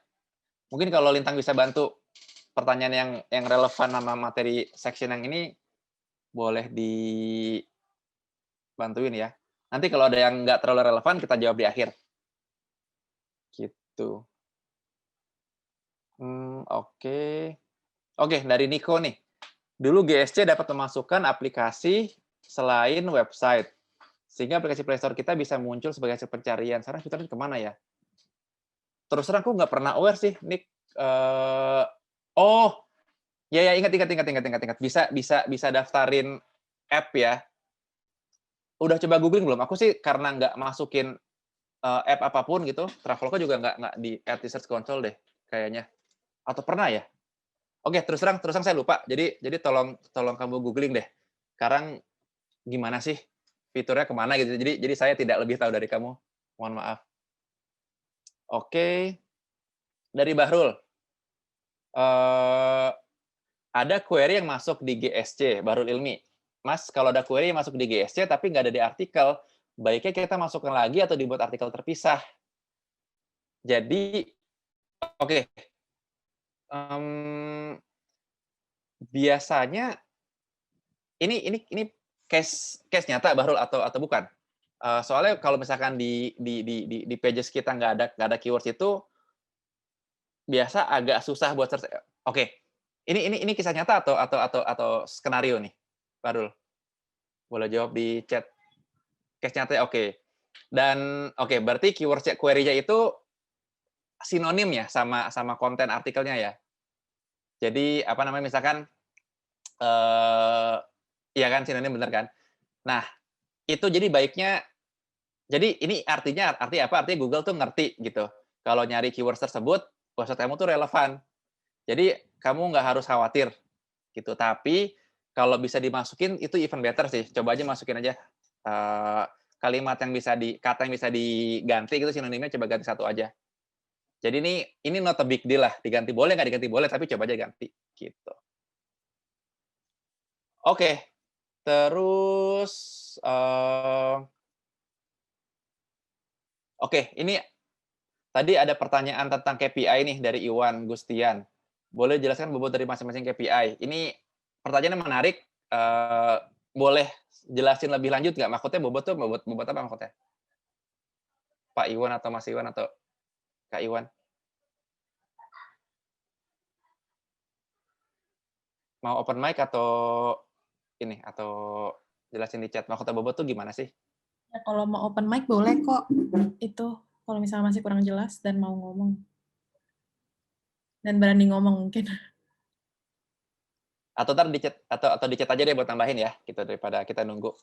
Mungkin kalau Lintang bisa bantu pertanyaan yang relevan sama materi section yang ini, boleh dibantuin ya. Nanti kalau ada yang nggak terlalu relevan, kita jawab di akhir. Gitu. Oke. Oke, dari Niko nih. Dulu GSC dapat memasukkan aplikasi selain website, sehingga aplikasi Play Store kita bisa muncul sebagai hasil pencarian. Sekarang fiturnya kemana ya? Terus terang aku nggak pernah aware sih, Nick. Oh, ya ingat. Bisa daftarin app ya. Udah coba googling belum? Aku sih karena nggak masukin app apapun gitu, Traveloka juga nggak di add di Search Console deh, kayaknya. Atau pernah ya? Oke, terus terang saya lupa. Jadi tolong kamu googling deh. Sekarang gimana sih fiturnya kemana gitu. Jadi saya tidak lebih tahu dari kamu. Mohon maaf. Oke. Dari Bahrul. Ada query yang masuk di GSC, Bahrul Ilmi. Mas, kalau ada query yang masuk di GSC tapi nggak ada di artikel, baiknya kita masukkan lagi atau dibuat artikel terpisah. Jadi, oke. Biasanya ini case nyata Bahrul atau bukan? Soalnya kalau misalkan di pages kita nggak ada keywords itu biasa agak susah buat search. Oke. Ini kisah nyata atau skenario nih, Bahrul? Boleh jawab di chat. Case nyata, oke. Dan oke, berarti keyword query-nya itu sinonim ya sama konten artikelnya ya. Jadi apa namanya misalkan iya kan sinonim bener kan? Nah, itu jadi baiknya jadi ini arti apa? Artinya Google tuh ngerti gitu. Kalau nyari keywords tersebut, website kamu tuh relevan. Jadi kamu nggak harus khawatir gitu. Tapi kalau bisa dimasukin itu even better sih. Coba aja masukin aja kalimat yang kata yang bisa diganti gitu sinonimnya coba ganti satu aja. Jadi ini not a big deal lah. Diganti boleh nggak diganti boleh, tapi coba aja ganti gitu. Oke. Terus oke, ini tadi ada pertanyaan tentang KPI nih dari Iwan Gustian. Boleh jelaskan bobot dari masing-masing KPI? Ini pertanyaannya menarik. Boleh jelasin lebih lanjut nggak? Maksudnya bobot apa maksudnya? Pak Iwan atau Mas Iwan atau Kak Iwan? Mau open mic atau jelasin di chat? Maksudnya bobot tuh gimana sih? Ya, kalau mau open mic boleh kok. Itu kalau misalnya masih kurang jelas dan mau ngomong. Dan berani ngomong mungkin. Atau ntar di chat atau di chat aja deh buat tambahin ya, gitu daripada kita nunggu.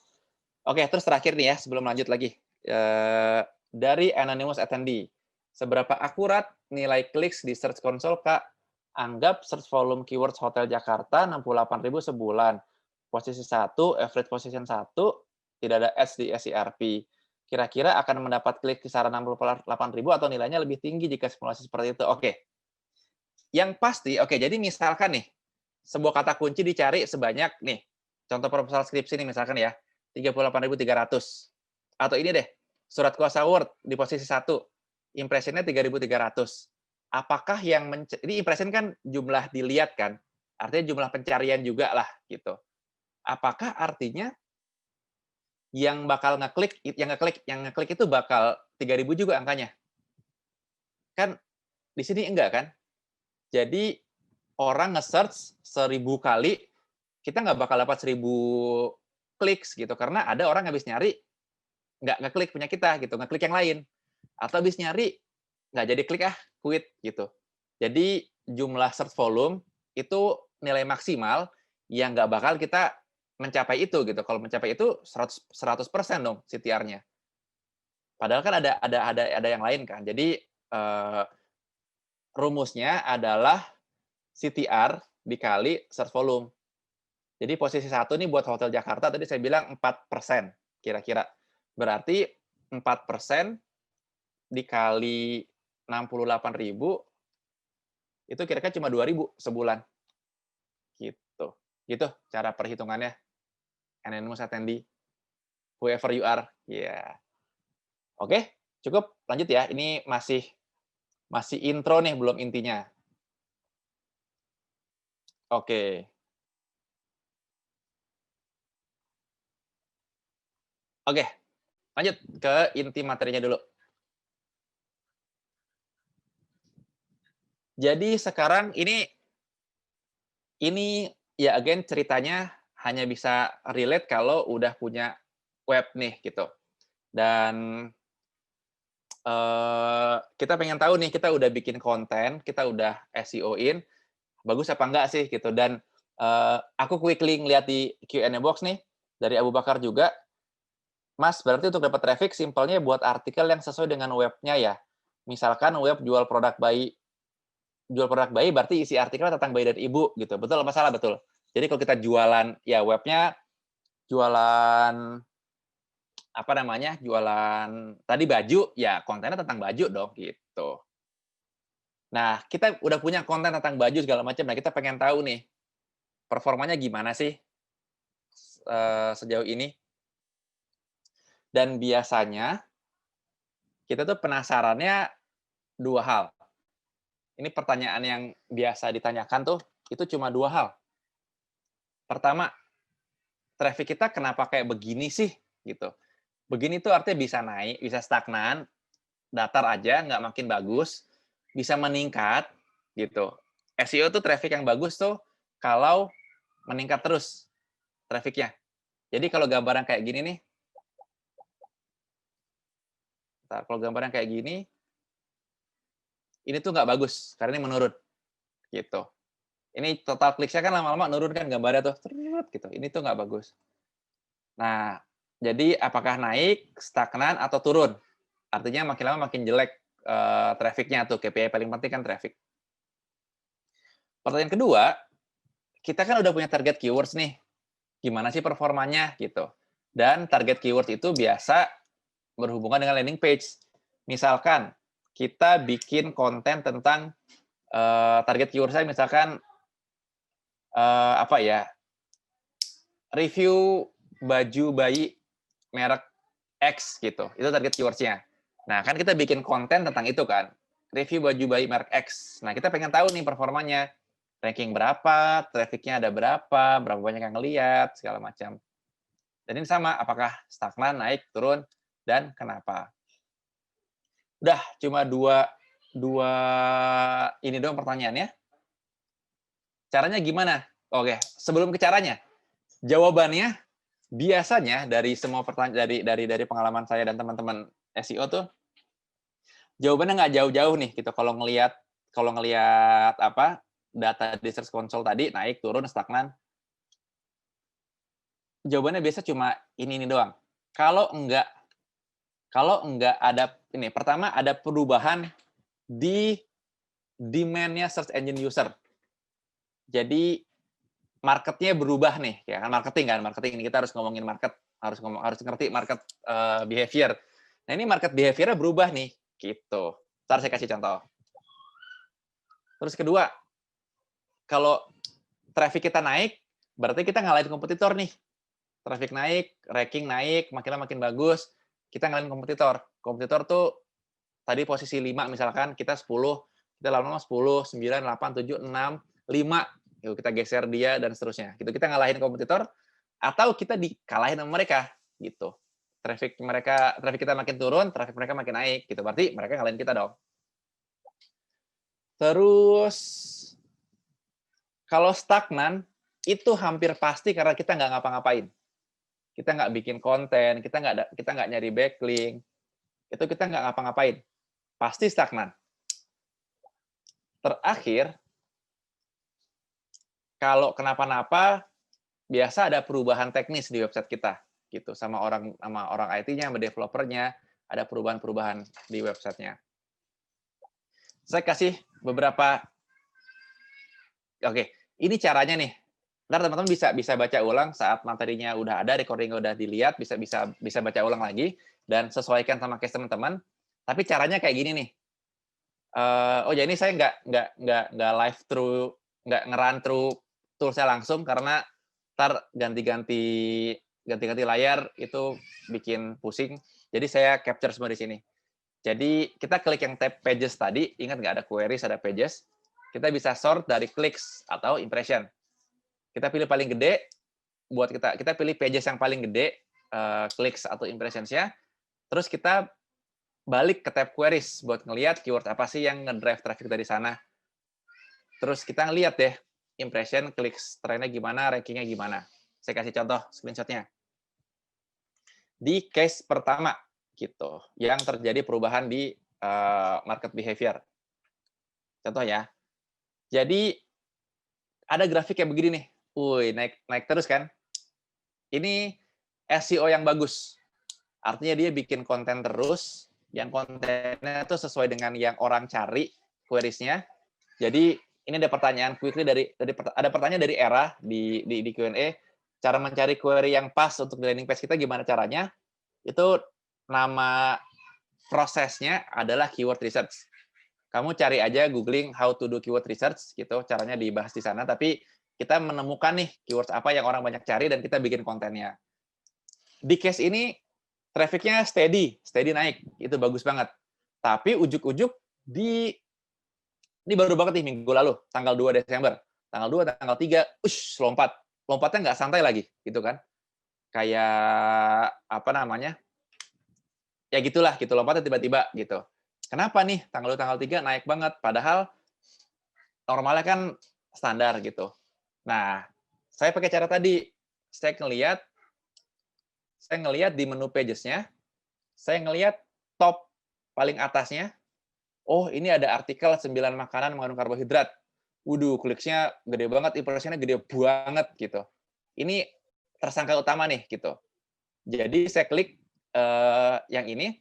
Oke, terus terakhir nih ya sebelum lanjut lagi. Dari anonymous attendee. Seberapa akurat nilai clicks di Search Console, Kak? Anggap search volume keywords Hotel Jakarta 68.000 sebulan. Posisi 1, average position 1, tidak ada ads di SERP. Kira-kira akan mendapat klik kisaran 68.000 atau nilainya lebih tinggi jika simulasi seperti itu. Oke. Yang pasti, oke, jadi misalkan nih, sebuah kata kunci dicari sebanyak, nih, contoh proposal skripsi nih misalkan ya, 38.300. Atau ini deh, surat kuasa Word di posisi 1, impressionnya 3.300. apakah yang ini impression kan jumlah dilihat kan, artinya jumlah pencarian juga lah gitu. Apakah artinya yang bakal yang ngeklik itu bakal 3.000 juga angkanya? Kan di sini enggak kan? Jadi orang nge-search 1.000 kali, kita nggak bakal dapat 1.000 kliks gitu, karena ada orang habis nyari nggak ngeklik punya kita gitu, ngeklik yang lain. Atau habis nyari nggak jadi klik quit gitu. Jadi jumlah search volume itu nilai maksimal yang nggak bakal kita mencapai itu gitu. Kalau mencapai itu 100% dong CTR-nya. Padahal kan ada yang lain kan. Jadi rumusnya adalah CTR dikali search volume. Jadi posisi 1 nih buat Hotel Jakarta tadi saya bilang 4% kira-kira. Berarti 4% dikali 68.000 itu kira-kira cuma 2.000 sebulan. Gitu. Gitu cara perhitungannya. Anonymous attendee, whoever you are. Ya. Oke, cukup. Lanjut ya. Ini masih intro nih, belum intinya. Oke. Oke, lanjut ke inti materinya dulu. Jadi sekarang ini ya again ceritanya hanya bisa relate kalau udah punya web nih gitu. Dan kita pengen tahu nih, kita udah bikin konten, kita udah SEO-in, bagus apa enggak sih gitu. Dan aku quickly ngeliat di Q&A box nih dari Abu Bakar juga, Mas, berarti untuk dapat traffic simpelnya buat artikel yang sesuai dengan webnya ya. Misalkan web jual produk bayi berarti isi artikel tentang bayi dan ibu gitu. Betul apa salah? Betul. Jadi kalau kita jualan ya webnya jualan apa namanya? Jualan tadi baju ya kontennya tentang baju dong gitu. Nah, kita udah punya konten tentang baju segala macam. Nah, kita pengen tahu nih performanya gimana sih sejauh ini. Dan biasanya kita tuh penasarannya 2 hal. Ini pertanyaan yang biasa ditanyakan tuh, itu cuma 2 hal. Pertama, traffic kita kenapa kayak begini sih? Gitu. Begini tuh artinya bisa naik, bisa stagnan, datar aja, nggak makin bagus, bisa meningkat, gitu. SEO tuh traffic yang bagus tuh kalau meningkat terus trafficnya. Jadi kalau gambaran kayak gini nih, kalau gambaran kayak gini, ini tuh nggak bagus, karena ini menurun. Gitu. Ini total kliknya kan lama-lama nurun kan gambarnya tuh, gitu. Ini tuh nggak bagus. Nah, jadi apakah naik, stagnan, atau turun? Artinya makin lama makin jelek traffic-nya tuh, KPI paling penting kan traffic. Pertanyaan kedua, kita kan udah punya target keywords nih. Gimana sih performanya gitu. Dan target keywords itu biasa berhubungan dengan landing page. Misalkan kita bikin konten tentang target keyword saya misalkan apa ya? Review baju bayi merek X gitu. Itu target keyword-nya. Nah, kan kita bikin konten tentang itu kan. Review baju bayi merek X. Nah, kita pengen tahu nih performanya. Ranking berapa, traffic-nya ada berapa banyak yang ngelihat, segala macam. Dan ini sama, apakah stagnan, naik, turun, dan kenapa. Udah, cuma dua ini doang pertanyaannya. Caranya gimana? Oke, sebelum ke caranya, jawabannya biasanya dari semua pertanyaan dari pengalaman saya dan teman-teman SEO tuh jawabannya nggak jauh-jauh nih gitu. Kalau ngelihat apa data di Search Console tadi naik, turun, stagnan. Jawabannya biasa cuma ini doang. Kalau enggak ada ini, pertama ada perubahan di demand-nya search engine user. Jadi market-nya berubah nih, ya kan marketing ini kita harus ngomongin market, harus ngerti market behavior. Nah, ini market behavior-nya berubah nih, gitu. Ntar saya kasih contoh. Terus kedua, kalau traffic kita naik, berarti kita ngalahin kompetitor nih. Traffic naik, ranking naik, makin bagus, kita ngalahin kompetitor. Kompetitor tuh tadi posisi 5 misalkan, kita 10, Kita lama-lama 10, 9, 8, 7, 6, 5. Yuk kita geser dia dan seterusnya. Gitu kita ngalahin kompetitor atau kita dikalahin sama mereka gitu. Traffic kita makin turun, traffic mereka makin naik gitu. Berarti mereka ngalahin kita dong. Terus kalau stagnan itu hampir pasti karena kita nggak ngapa-ngapain. Kita nggak bikin konten, kita nggak nyari backlink, itu kita nggak ngapa-ngapain. Pasti stagnan. Terakhir, kalau kenapa-napa, biasa ada perubahan teknis di website kita, gitu, sama orang IT-nya, sama developer-nya, ada perubahan-perubahan di websitenya. Saya kasih beberapa, oke, ini caranya nih. Ntar teman-teman bisa baca ulang saat materinya udah ada, recording udah dilihat, bisa baca ulang lagi dan sesuaikan sama case teman-teman. Tapi caranya kayak gini nih. Oh ya, ini saya nggak live through, nggak nge-run through tool saya langsung karena ntar ganti-ganti layar itu bikin pusing. Jadi saya capture semua di sini. Jadi kita klik yang tab pages tadi, ingat nggak ada queries, ada pages. Kita bisa sort dari clicks atau impression. Kita pilih paling gede, buat kita pilih pages yang paling gede, clicks atau impressions-nya. Terus kita balik ke tab queries buat ngelihat keyword apa sih yang ngedrive traffic dari sana. Terus kita ngelihat deh impression, clicks, trennya gimana, rankingnya gimana. Saya kasih contoh screenshotnya. Di case pertama gitu, yang terjadi perubahan di market behavior. Contoh ya. Jadi ada grafik kayak begini nih. Wih, naik terus kan? Ini SEO yang bagus. Artinya dia bikin konten terus, yang kontennya itu sesuai dengan yang orang cari queries-nya. Jadi ini ada pertanyaan quickly ada pertanyaan dari Era di Q&A, cara mencari query yang pas untuk di landing page kita gimana caranya? Itu nama prosesnya adalah keyword research. Kamu cari aja googling how to do keyword research gitu, caranya dibahas di sana, tapi kita menemukan nih keywords apa yang orang banyak cari dan kita bikin kontennya. Di case ini traffic-nya steady naik, itu bagus banget. Tapi ujuk-ujuk ini baru banget nih minggu lalu, tanggal 2 Desember. Tanggal 2, tanggal 3, lompat. Lompatnya nggak santai lagi, gitu kan. Kayak, apa namanya, ya gitulah, gitu, lompatnya tiba-tiba, gitu. Kenapa nih, tanggal 2, tanggal 3 naik banget, padahal normalnya kan standar, gitu. Nah, saya pakai cara tadi, saya ngelihat di menu pages-nya, saya ngelihat top paling atasnya, oh ini ada artikel 9 makanan mengandung karbohidrat. Waduh, kliknya gede banget, impresinya gede banget gitu. Ini tersangka utama nih gitu. Jadi saya klik yang ini,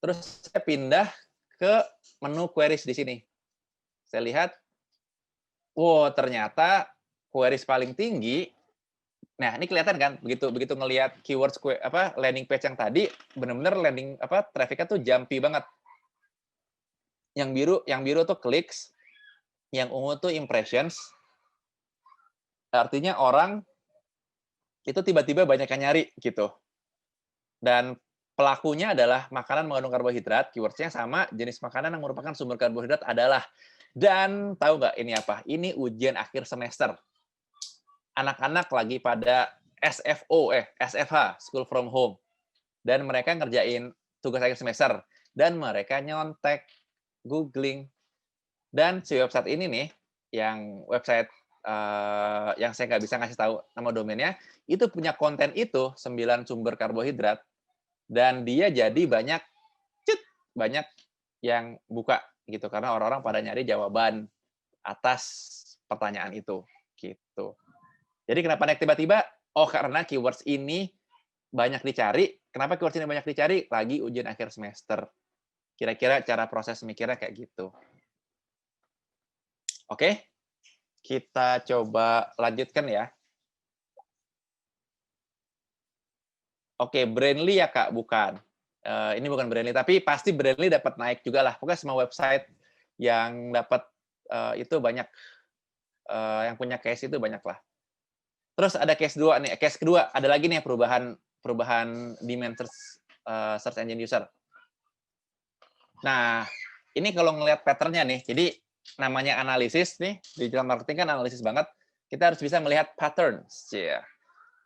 terus saya pindah ke menu queries di sini. Saya lihat, wow ternyata queries paling tinggi. Nah, ini kelihatan kan, begitu ngelihat keywords landing page yang tadi, benar-benar traffic-nya tuh jumpy banget. Yang biru tuh clicks, yang ungu tuh impressions. Artinya orang itu tiba-tiba banyak yang nyari gitu. Dan pelakunya adalah makanan mengandung karbohidrat, keywords-nya sama, jenis makanan yang merupakan sumber karbohidrat adalah. Dan tahu nggak ini apa? Ini ujian akhir semester. Anak-anak lagi pada SFH, School from Home. Dan mereka ngerjain tugas akhir semester. Dan mereka nyontek, googling. Dan si website ini nih, yang website yang saya nggak bisa ngasih tahu nama domainnya, itu punya konten itu, 9 sumber karbohidrat. Dan dia jadi banyak yang buka gitu. Karena orang-orang pada nyari jawaban atas pertanyaan itu. Gitu. Jadi kenapa naik tiba-tiba? Oh, karena keywords ini banyak dicari. Kenapa keywords ini banyak dicari? Lagi ujian akhir semester. Kira-kira cara proses mikirnya kayak gitu. Oke, kita coba lanjutkan ya. Oke, Brandly ya Kak? Bukan. Ini bukan Brandly, tapi pasti Brandly dapat naik juga lah. Pokoknya semua website yang dapat itu banyak, yang punya case itu banyak lah. Terus ada case 2 nih. Case kedua ada lagi nih perubahan demand search engine user. Nah, ini kalau ngelihat pattern-nya nih, jadi namanya analisis nih, digital marketing kan analisis banget, kita harus bisa melihat patterns. Ya.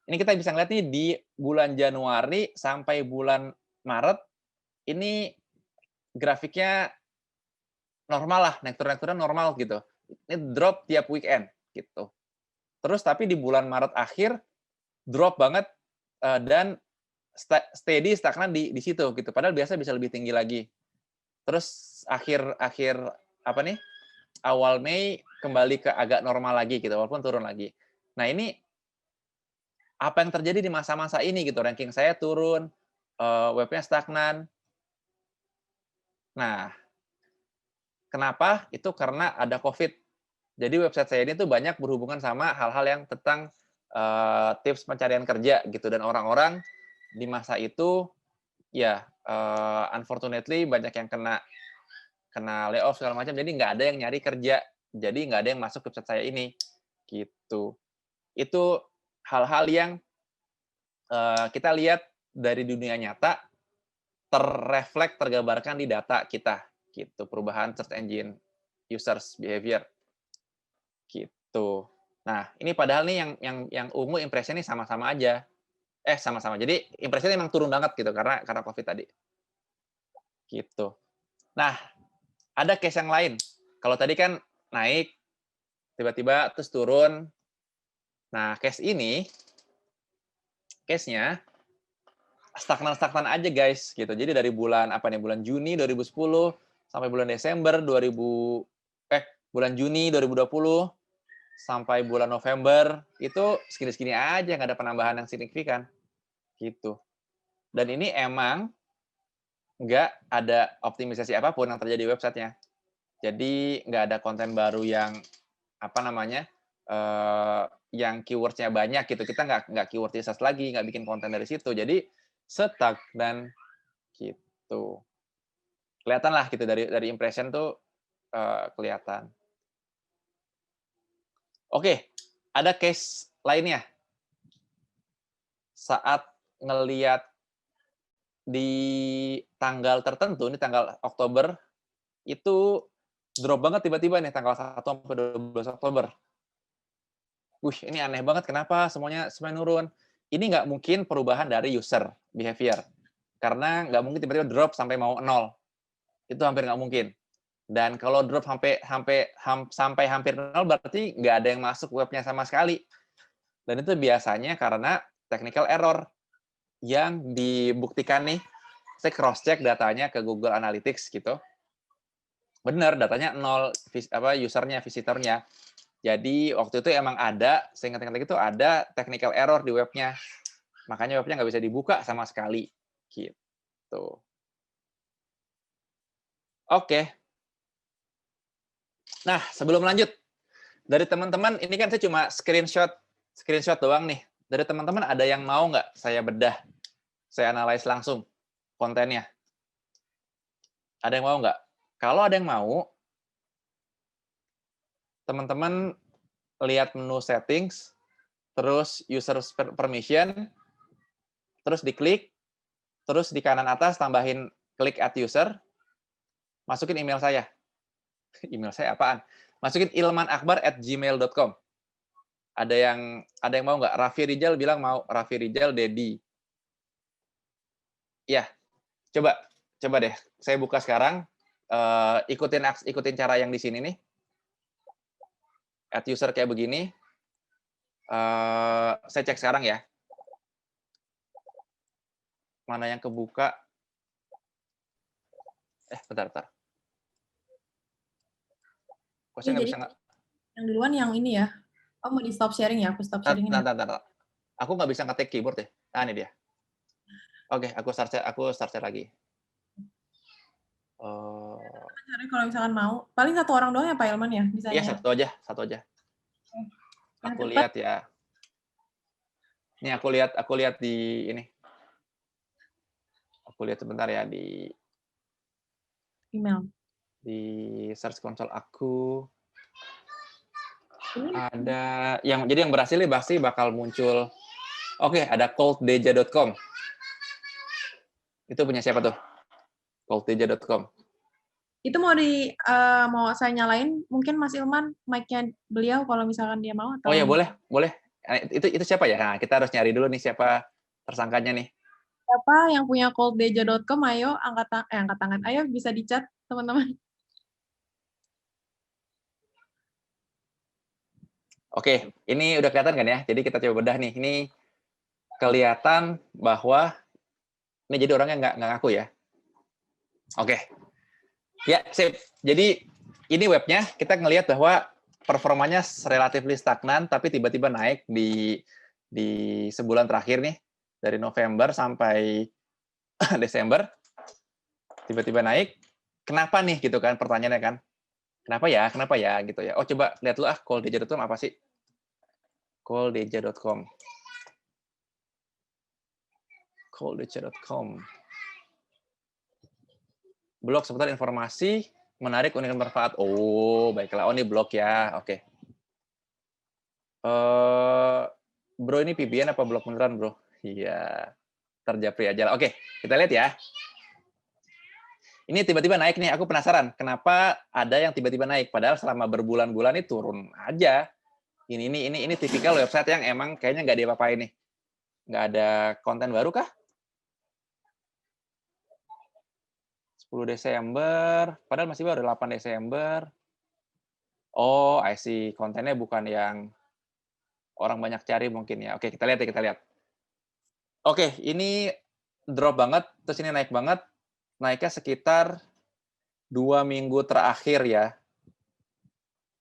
Ini kita bisa ngeliat nih di bulan Januari sampai bulan Maret, ini grafiknya normal lah, naik turun normal gitu. Ini drop tiap weekend gitu. Terus tapi di bulan Maret akhir drop banget dan steady stagnan di situ gitu. Padahal biasa bisa lebih tinggi lagi. Terus akhir apa nih? Awal Mei kembali ke agak normal lagi gitu, walaupun turun lagi. Nah, ini apa yang terjadi di masa-masa ini gitu? Ranking saya turun, webnya stagnan. Nah, kenapa? Itu karena ada COVID. Jadi website saya ini tuh banyak berhubungan sama hal-hal yang tentang tips pencarian kerja gitu, dan orang-orang di masa itu ya unfortunately banyak yang kena layoff segala macam, jadi nggak ada yang nyari kerja, jadi nggak ada yang masuk ke website saya ini gitu. Itu hal-hal yang kita lihat dari dunia nyata tergambarkan di data kita gitu, perubahan search engine users behavior gitu. Nah, ini padahal nih yang ungu impression nih sama-sama aja. Sama-sama. Jadi impression emang turun banget gitu karena COVID tadi. Gitu. Nah, ada case yang lain. Kalau tadi kan naik tiba-tiba terus turun. Nah, case-nya stagnan aja guys gitu. Jadi dari bulan Juni 2010 sampai bulan Desember bulan Juni 2020 sampai bulan November itu segini-segini aja, nggak ada penambahan yang signifikan gitu. Dan ini emang nggak ada optimisasi apapun yang terjadi di websitenya. Jadi nggak ada konten baru yang yang keyword-nya banyak gitu. Kita nggak keyword research lagi, nggak bikin konten dari situ. Jadi stuck dan gitu. Kelihatan lah gitu dari impression tuh kelihatan. Oke, ada case lainnya. Saat ngelihat di tanggal tertentu, ini tanggal Oktober, itu drop banget tiba-tiba nih tanggal 1 sampai 12 Oktober. Ini aneh banget, kenapa semuanya nurun? Ini nggak mungkin perubahan dari user behavior. Karena nggak mungkin tiba-tiba drop sampai mau 0. Itu hampir nggak mungkin. Dan kalau drop sampai hampir 0 berarti nggak ada yang masuk webnya sama sekali. Dan itu biasanya karena technical error yang dibuktikan nih, saya cross check datanya ke Google Analytics gitu. Benar, datanya 0 usernya, visitornya. Jadi waktu itu emang ada, saya ingat itu ada technical error di webnya. Makanya webnya nggak bisa dibuka sama sekali. Gitu. Oke. Nah, sebelum lanjut, dari teman-teman, ini kan saya cuma screenshot doang nih. Dari teman-teman ada yang mau nggak saya bedah, saya analyze langsung kontennya? Ada yang mau nggak? Kalau ada yang mau, teman-teman lihat menu settings, terus user permission, terus diklik, terus di kanan atas tambahin klik add user, masukin email saya. Email saya apaan? Masukin ilmanakbar@gmail.com. Ada yang mau nggak? Raffi Rijal bilang mau. Raffi Rijal Dedi. Ya, coba deh. Saya buka sekarang. Ikutin cara yang di sini nih. Add user kayak begini. Saya cek sekarang ya. Mana yang kebuka? Bentar. Kok saya nggak bisa nggak? Yang duluan yang ini ya. Oh, mau di stop sharing ya? Aku stop sharing ini. Aku nggak bisa ngetik keyboard ya. Ini dia. Oke, aku start share lagi. Kalau misalkan mau, paling satu orang doang ya Pak Ilman ya? Iya, satu aja. Aku lihat ya. Ini aku lihat di ini. Aku lihat sebentar ya di email. Di search console aku. Ada jadi yang berhasil nih pasti bakal muncul. Oke, ada colddeja.com. Itu punya siapa tuh? colddeja.com. Itu mau saya nyalain mungkin Mas Ilman mic-nya beliau kalau misalkan dia mau atau Oh ya, boleh, boleh. Itu siapa ya? Nah, kita harus nyari dulu nih siapa tersangkanya nih. siapa yang punya colddeja.com, ayo angkat tangan. Ayo bisa di-chat teman-teman. Oke, ini udah kelihatan kan ya? Jadi kita coba bedah nih. Ini kelihatan bahwa ini jadi orangnya nggak ngaku ya. Oke, ya sip. Jadi ini webnya kita ngelihat bahwa performanya relatif stagnan, tapi tiba-tiba naik di sebulan terakhir nih, dari November sampai Desember, tiba-tiba naik. Kenapa nih gitu kan pertanyaannya kan? Kenapa ya gitu ya. Oh coba lihat lu colddeja.com apa sih? colddeja.com. colddeja.com. Blog seputar informasi menarik unik dan bermanfaat. Oh, baiklah. Oh, ini blog ya. Oke. Bro, ini VPN apa blog beneran, bro? Iya. Terjapri aja lah. Oke, kita lihat ya. Ini tiba-tiba naik nih. Aku penasaran, kenapa ada yang tiba-tiba naik? Padahal selama berbulan-bulan ini turun aja. Ini tipikal website yang emang kayaknya nggak diapa-apain nih. Nggak ada konten baru kah? 10 Desember, padahal masih baru 8 Desember. Oh, I see. Kontennya bukan yang orang banyak cari mungkin ya. Oke, kita lihat ya, kita lihat. Oke, ini drop banget, terus ini naik banget. Naiknya sekitar 2 minggu terakhir ya.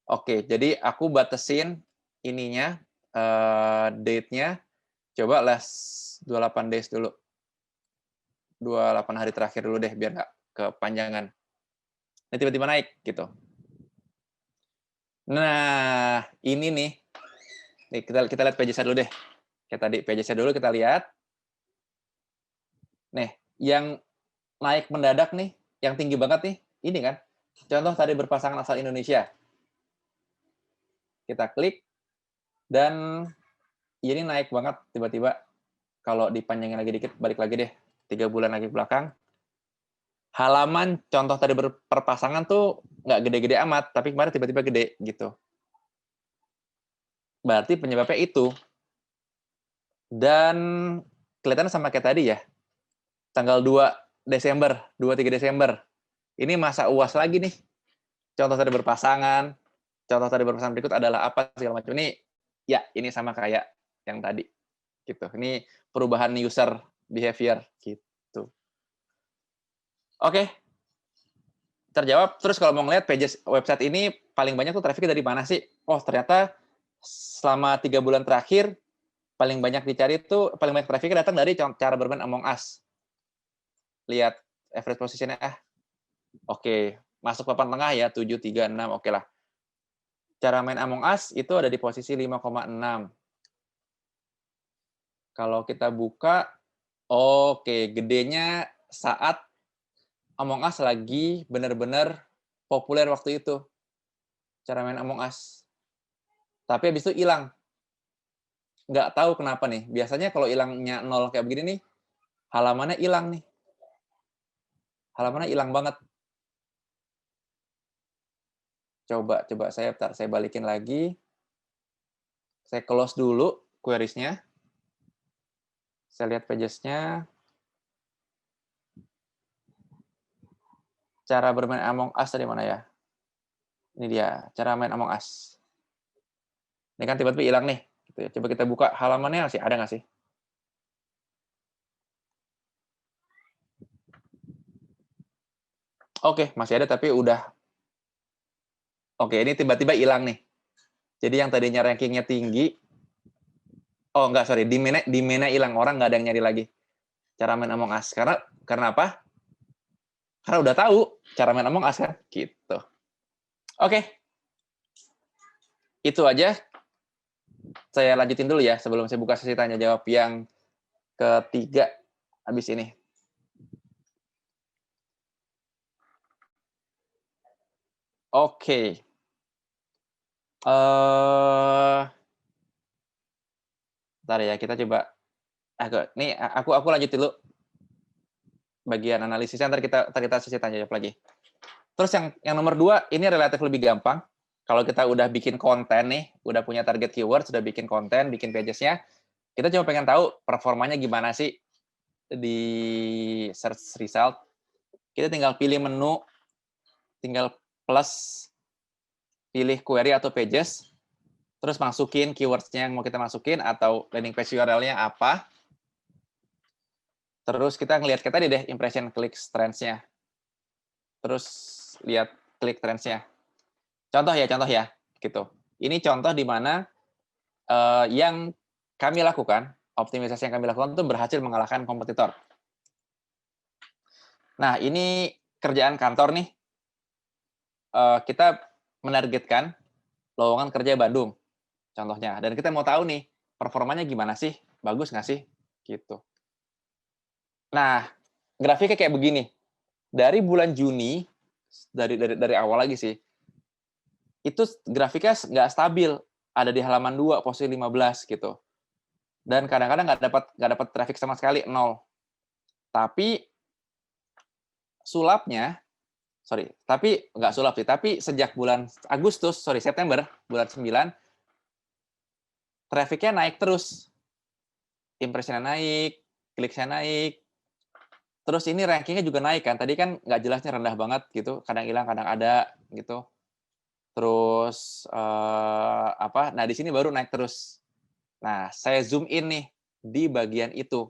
Oke, jadi aku batasin ininya, date-nya. Coba last 28 days dulu. 28 hari terakhir dulu deh, biar nggak kepanjangan. Ini tiba-tiba naik, gitu. Nah, ini nih. Nih, kita lihat pages-nya dulu deh. Kayak tadi, pages-nya dulu kita lihat. Nih, yang naik mendadak nih, yang tinggi banget nih, ini kan. Contoh tadi berpasangan asal Indonesia. Kita klik, dan ini naik banget tiba-tiba. Kalau dipanjangin lagi dikit, balik lagi deh. 3 bulan lagi ke belakang. Halaman contoh tadi berpasangan tuh nggak gede-gede amat, tapi kemarin tiba-tiba gede, gitu. Berarti penyebabnya itu. Dan kelihatan sama kayak tadi ya. Tanggal 2 Desember, 2-3 Desember. Ini masa UAS lagi nih. Contoh tadi berpasangan. Contoh tadi berpasangan berikut adalah apa segala macam. Ini ya, ini sama kayak yang tadi. Gitu. Ini perubahan user behavior gitu. Oke. Terjawab. Terus kalau mau ngeliat pages website ini paling banyak tuh traffic dari mana sih? Oh, ternyata selama 3 bulan terakhir paling banyak dicari tuh, paling banyak trafficnya datang dari cara bermain Among Us. Lihat average positionnya Oke, masuk papan tengah ya 7, 3, 6, oke lah. Cara main Among Us itu ada di posisi 5,6. Kalau kita buka, oke, gedenya saat Among Us lagi benar-benar populer waktu itu. Cara main Among Us. Tapi habis itu hilang. Nggak tahu kenapa nih. Biasanya kalau hilangnya 0 kayak begini nih, halamannya hilang nih. Halamannya hilang banget. Coba saya balikin lagi. Saya close dulu queries-nya. Saya lihat pages-nya. Cara bermain Among Us dari mana ya? Ini dia, cara main Among Us. Ini kan tiba-tiba hilang nih. Coba kita buka halamannya, masih ada nggak sih? Oke, masih ada tapi udah. Oke, ini tiba-tiba hilang nih. Jadi yang tadinya rankingnya tinggi, oh enggak, sorry, demand-nya hilang, orang nggak ada yang nyari lagi. Cara main Among Us. Karena apa? Karena udah tahu cara main Among Us kan, gitu. Oke, itu aja. Saya lanjutin dulu ya sebelum saya buka sesi tanya jawab yang ketiga habis ini. Oke. Bentar ya, kita coba. Nih, aku lanjut dulu bagian analisisnya, ntar kita sesi tanya jawab lagi. Terus yang nomor 2, ini relatif lebih gampang. Kalau kita udah bikin konten nih, udah punya target keyword, sudah bikin konten, bikin pages-nya, kita cuma pengen tahu performanya gimana sih di search result. Kita tinggal pilih menu, tinggal plus, pilih query atau pages, terus masukin keywords-nya yang mau kita masukin, atau landing page URL-nya apa. Terus kita ngelihat tadi deh, impression click trends-nya. Terus lihat click trends-nya. Contoh ya, gitu. Ini contoh di mana yang kami lakukan, optimisasi yang kami lakukan itu berhasil mengalahkan kompetitor. Nah, ini kerjaan kantor nih. Kita menargetkan lowongan kerja Bandung, contohnya. Dan kita mau tahu nih, performanya gimana sih? Bagus nggak sih? Gitu. Nah, grafiknya kayak begini. Dari bulan Juni, dari awal lagi sih, itu grafiknya nggak stabil. Ada di halaman 2, posisi 15 gitu. Dan kadang-kadang nggak dapat traffic sama sekali, 0. Tapi nggak sulap sih, tapi sejak bulan September, bulan 9, traffic-nya naik terus. Impression-nya naik, klik-nya naik. Terus ini ranking-nya juga naik kan. Tadi kan nggak jelasnya rendah banget gitu, kadang hilang, kadang ada gitu. Terus nah di sini baru naik terus. Nah, saya zoom in nih di bagian itu.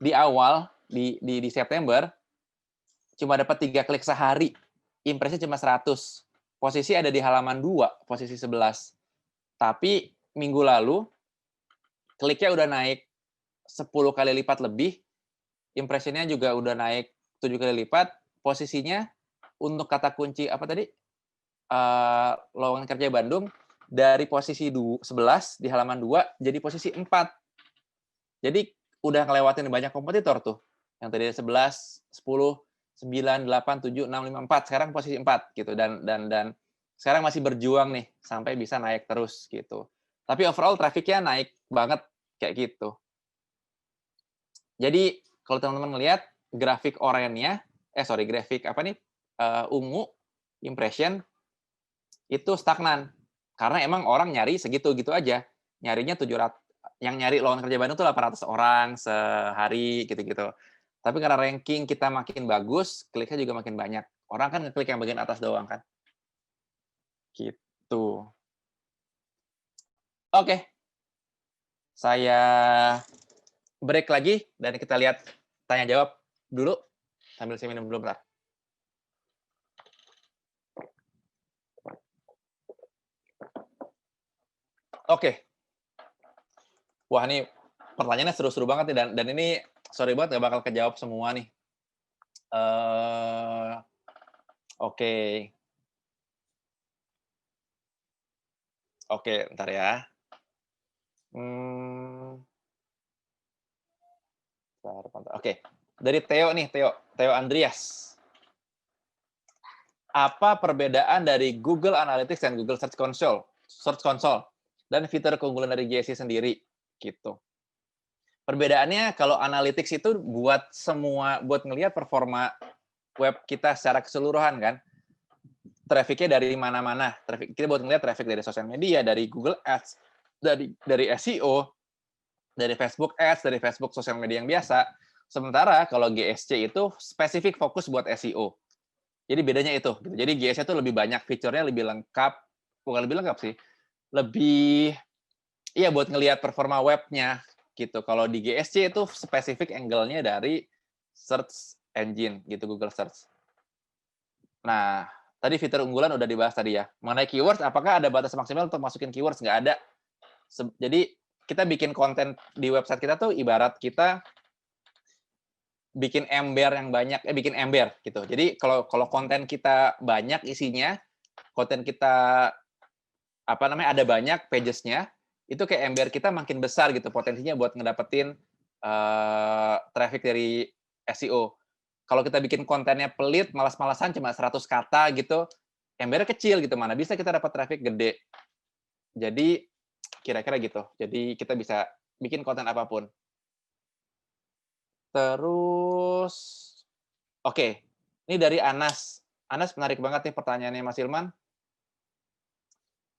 Di awal di September cuma dapat 3 klik sehari. Impresnya cuma 100. Posisi ada di halaman 2, posisi 11. Tapi minggu lalu kliknya udah naik 10 kali lipat lebih. Impressionnya juga udah naik 7 kali lipat. Posisinya untuk kata kunci apa tadi? Lowongan kerja Bandung dari posisi 11 di halaman 2 jadi posisi 4. Jadi udah ngelewatin banyak kompetitor tuh. Yang tadi 11, 10, 9, 8, 7, 6, 5, 4. Sekarang posisi 4 gitu. Dan sekarang masih berjuang nih sampai bisa naik terus gitu. Tapi overall traffic-nya naik banget kayak gitu. Jadi kalau teman-teman ngelihat grafik oranye, grafik ungu, impression, itu stagnan. Karena emang orang nyari segitu-gitu aja. Nyarinya 700, yang nyari lowongan kerja Bandung tuh 800 orang sehari gitu-gitu. Tapi karena ranking kita makin bagus, kliknya juga makin banyak. Orang kan ngeklik yang bagian atas doang kan. Gitu. Oke. Saya break lagi dan kita lihat tanya jawab dulu sambil saya minum dulu bentar. Oke. Wah, ini pertanyaannya seru-seru banget nih dan ini sorry banget nggak bakal kejawab semua nih. Oke. Oke, bentar ya. Oke. Dari Theo nih, Theo Andreas. Apa perbedaan dari Google Analytics dan Google Search Console dan fitur keunggulan dari GSI sendiri gitu. Perbedaannya kalau Analytics itu buat ngelihat performa web kita secara keseluruhan kan. Traffic-nya dari mana-mana. Kita buat ngelihat traffic dari sosial media, dari Google Ads, dari SEO, dari Facebook Ads, dari Facebook sosial media yang biasa. Sementara kalau GSC itu spesifik fokus buat SEO. Jadi bedanya itu. Jadi GSC itu lebih banyak fiturnya, lebih lengkap. Bukan lebih lengkap sih. Buat ngelihat performa webnya gitu. Kalau di GSC itu spesifik angle-nya dari search engine gitu, Google Search. Nah, tadi fitur unggulan udah dibahas tadi ya. Mengenai keywords, apakah ada batas maksimal untuk masukin keywords? Nggak ada. Jadi kita bikin konten di website kita tuh ibarat kita bikin ember yang banyak, bikin ember gitu. Jadi kalau konten kita banyak isinya, konten kita ada banyak pages-nya, itu kayak ember kita makin besar gitu potensinya buat ngedapetin traffic dari SEO. Kalau kita bikin kontennya pelit, malas-malasan cuma 100 kata gitu, embernya kecil gitu, mana bisa kita dapat traffic gede. Jadi kira-kira gitu. Jadi kita bisa bikin konten apapun. Terus, oke, ini dari Anas. Anas, menarik banget nih pertanyaannya Mas Ilman.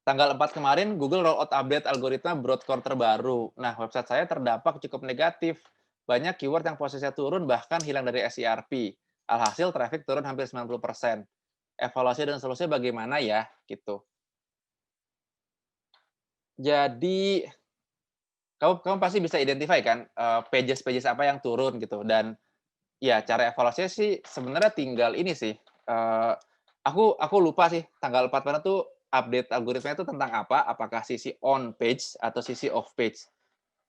Tanggal 4 kemarin, Google roll out update algoritma broadcore terbaru. Nah, website saya terdampak cukup negatif. Banyak keyword yang posisinya turun, bahkan hilang dari SERP. Alhasil, traffic turun hampir 90%. Evaluasi dan solusinya bagaimana ya? Gitu. Jadi, kamu pasti bisa identify kan, pages-pages apa yang turun gitu. Dan, ya cara evaluasinya sih sebenarnya tinggal ini sih, aku lupa sih tanggal 4 mana tuh update algoritmanya itu tentang apa, apakah sisi on page atau sisi off page.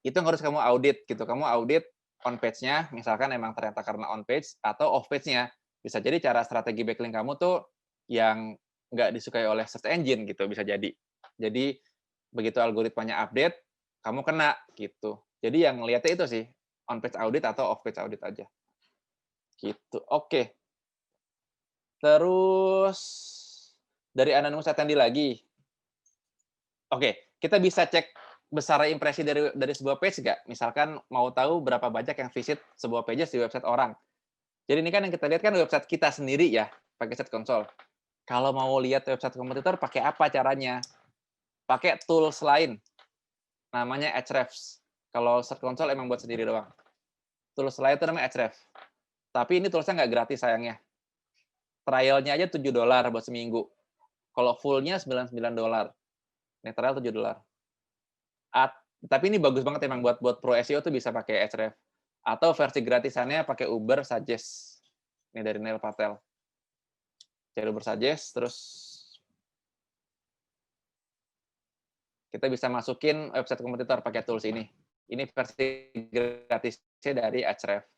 Itu yang harus kamu audit gitu. Kamu audit on page-nya, misalkan emang ternyata karena on page atau off page-nya. Bisa jadi cara strategi backlink kamu tuh yang nggak disukai oleh search engine gitu, bisa jadi. Jadi begitu algoritmanya update, kamu kena gitu. Jadi yang ngelihatnya itu sih, on page audit atau off page audit aja. Gitu. Oke. Terus dari Anonymous Attendee lagi. Oke, kita bisa cek besar impresi dari sebuah page nggak? Misalkan mau tahu berapa banyak yang visit sebuah pages di website orang. Jadi ini kan yang kita lihat kan website kita sendiri ya, pakai Search Console. Kalau mau lihat website kompetitor, pakai apa caranya? Pakai tools lain, namanya Ahrefs. Kalau Search Console emang buat sendiri doang. Tools lain itu namanya Ahrefs. Tapi ini toolsnya nggak gratis sayangnya. Trialnya aja $7 buat seminggu. Kalau fullnya $99. Ini trial $7. Tapi ini bagus banget emang buat pro SEO tuh bisa pakai Ahrefs. Atau versi gratisannya pakai Uber Suggest. Ini dari Neil Patel. Cari Uber Suggest, terus kita bisa masukin website kompetitor pakai tools ini. Ini versi gratisnya dari Ahrefs.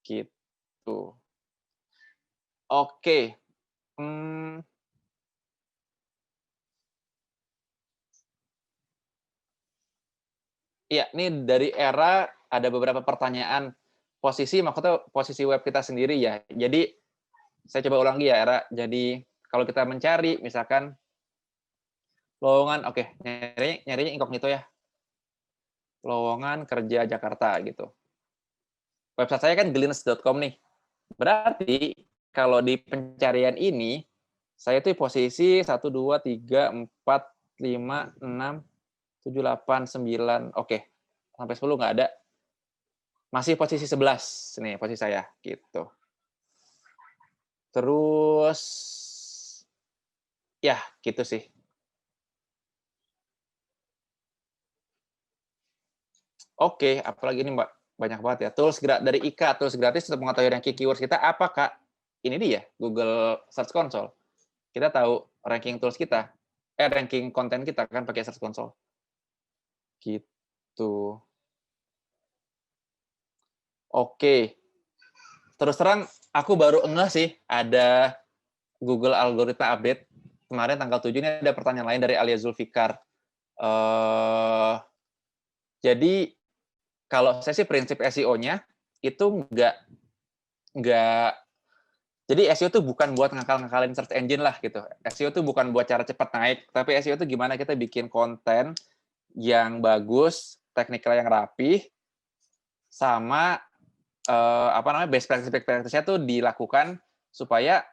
Gitu. Oke. Iya, ini dari Era ada beberapa pertanyaan maksudnya posisi web kita sendiri ya. Jadi saya coba ulangi ya Era. Jadi kalau kita mencari misalkan lowongan, oke, nyarinya incognito ya. Lowongan kerja Jakarta gitu. Website saya kan glints.com nih. Berarti kalau di pencarian ini saya tuh posisi 1 2 3 4 5 6 7 8 9. Oke. Sampai 10 nggak ada. Masih posisi 11 nih posisi saya gitu. Terus ya gitu sih. Oke, apalagi ini Mbak, banyak banget ya. Tools dari IKA, tools gratis untuk mengetahui ranking keywords kita apa, Kak? Ini dia, Google Search Console. Kita tahu ranking tools kita, ranking konten kita kan pakai Search Console. Gitu. Oke. Terus terang, aku baru ngeh sih ada Google Algoritma Update. Kemarin tanggal 7 ini ada pertanyaan lain dari Alia Zulfikar. Jadi, kalau saya sih prinsip SEO-nya itu nggak jadi SEO itu bukan buat ngakal-ngakalin search engine lah gitu. SEO itu bukan buat cara cepat naik, tapi SEO itu gimana kita bikin konten yang bagus, teknikal yang rapi, sama best practice-nya tuh dilakukan supaya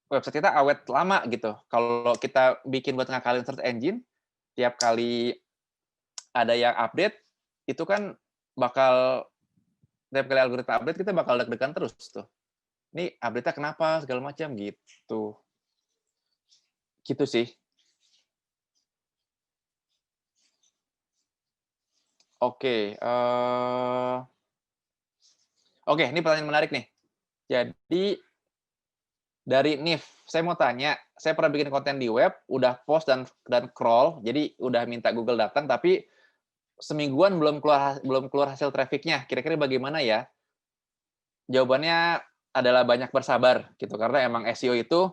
website kita awet lama gitu. Kalau kita bikin buat ngakalin search engine, tiap kali ada yang update, itu kan tiap kali algoritma update kita bakal deg-degan terus tuh. Ini update-nya kenapa segala macam gitu. Gitu sih. Oke, ini pertanyaan menarik nih. Jadi dari Nif, saya mau tanya, saya pernah bikin konten di web, udah post dan crawl, jadi udah minta Google datang, tapi semingguan belum keluar hasil trafficnya. Kira-kira bagaimana ya? Jawabannya adalah banyak bersabar gitu, karena emang SEO itu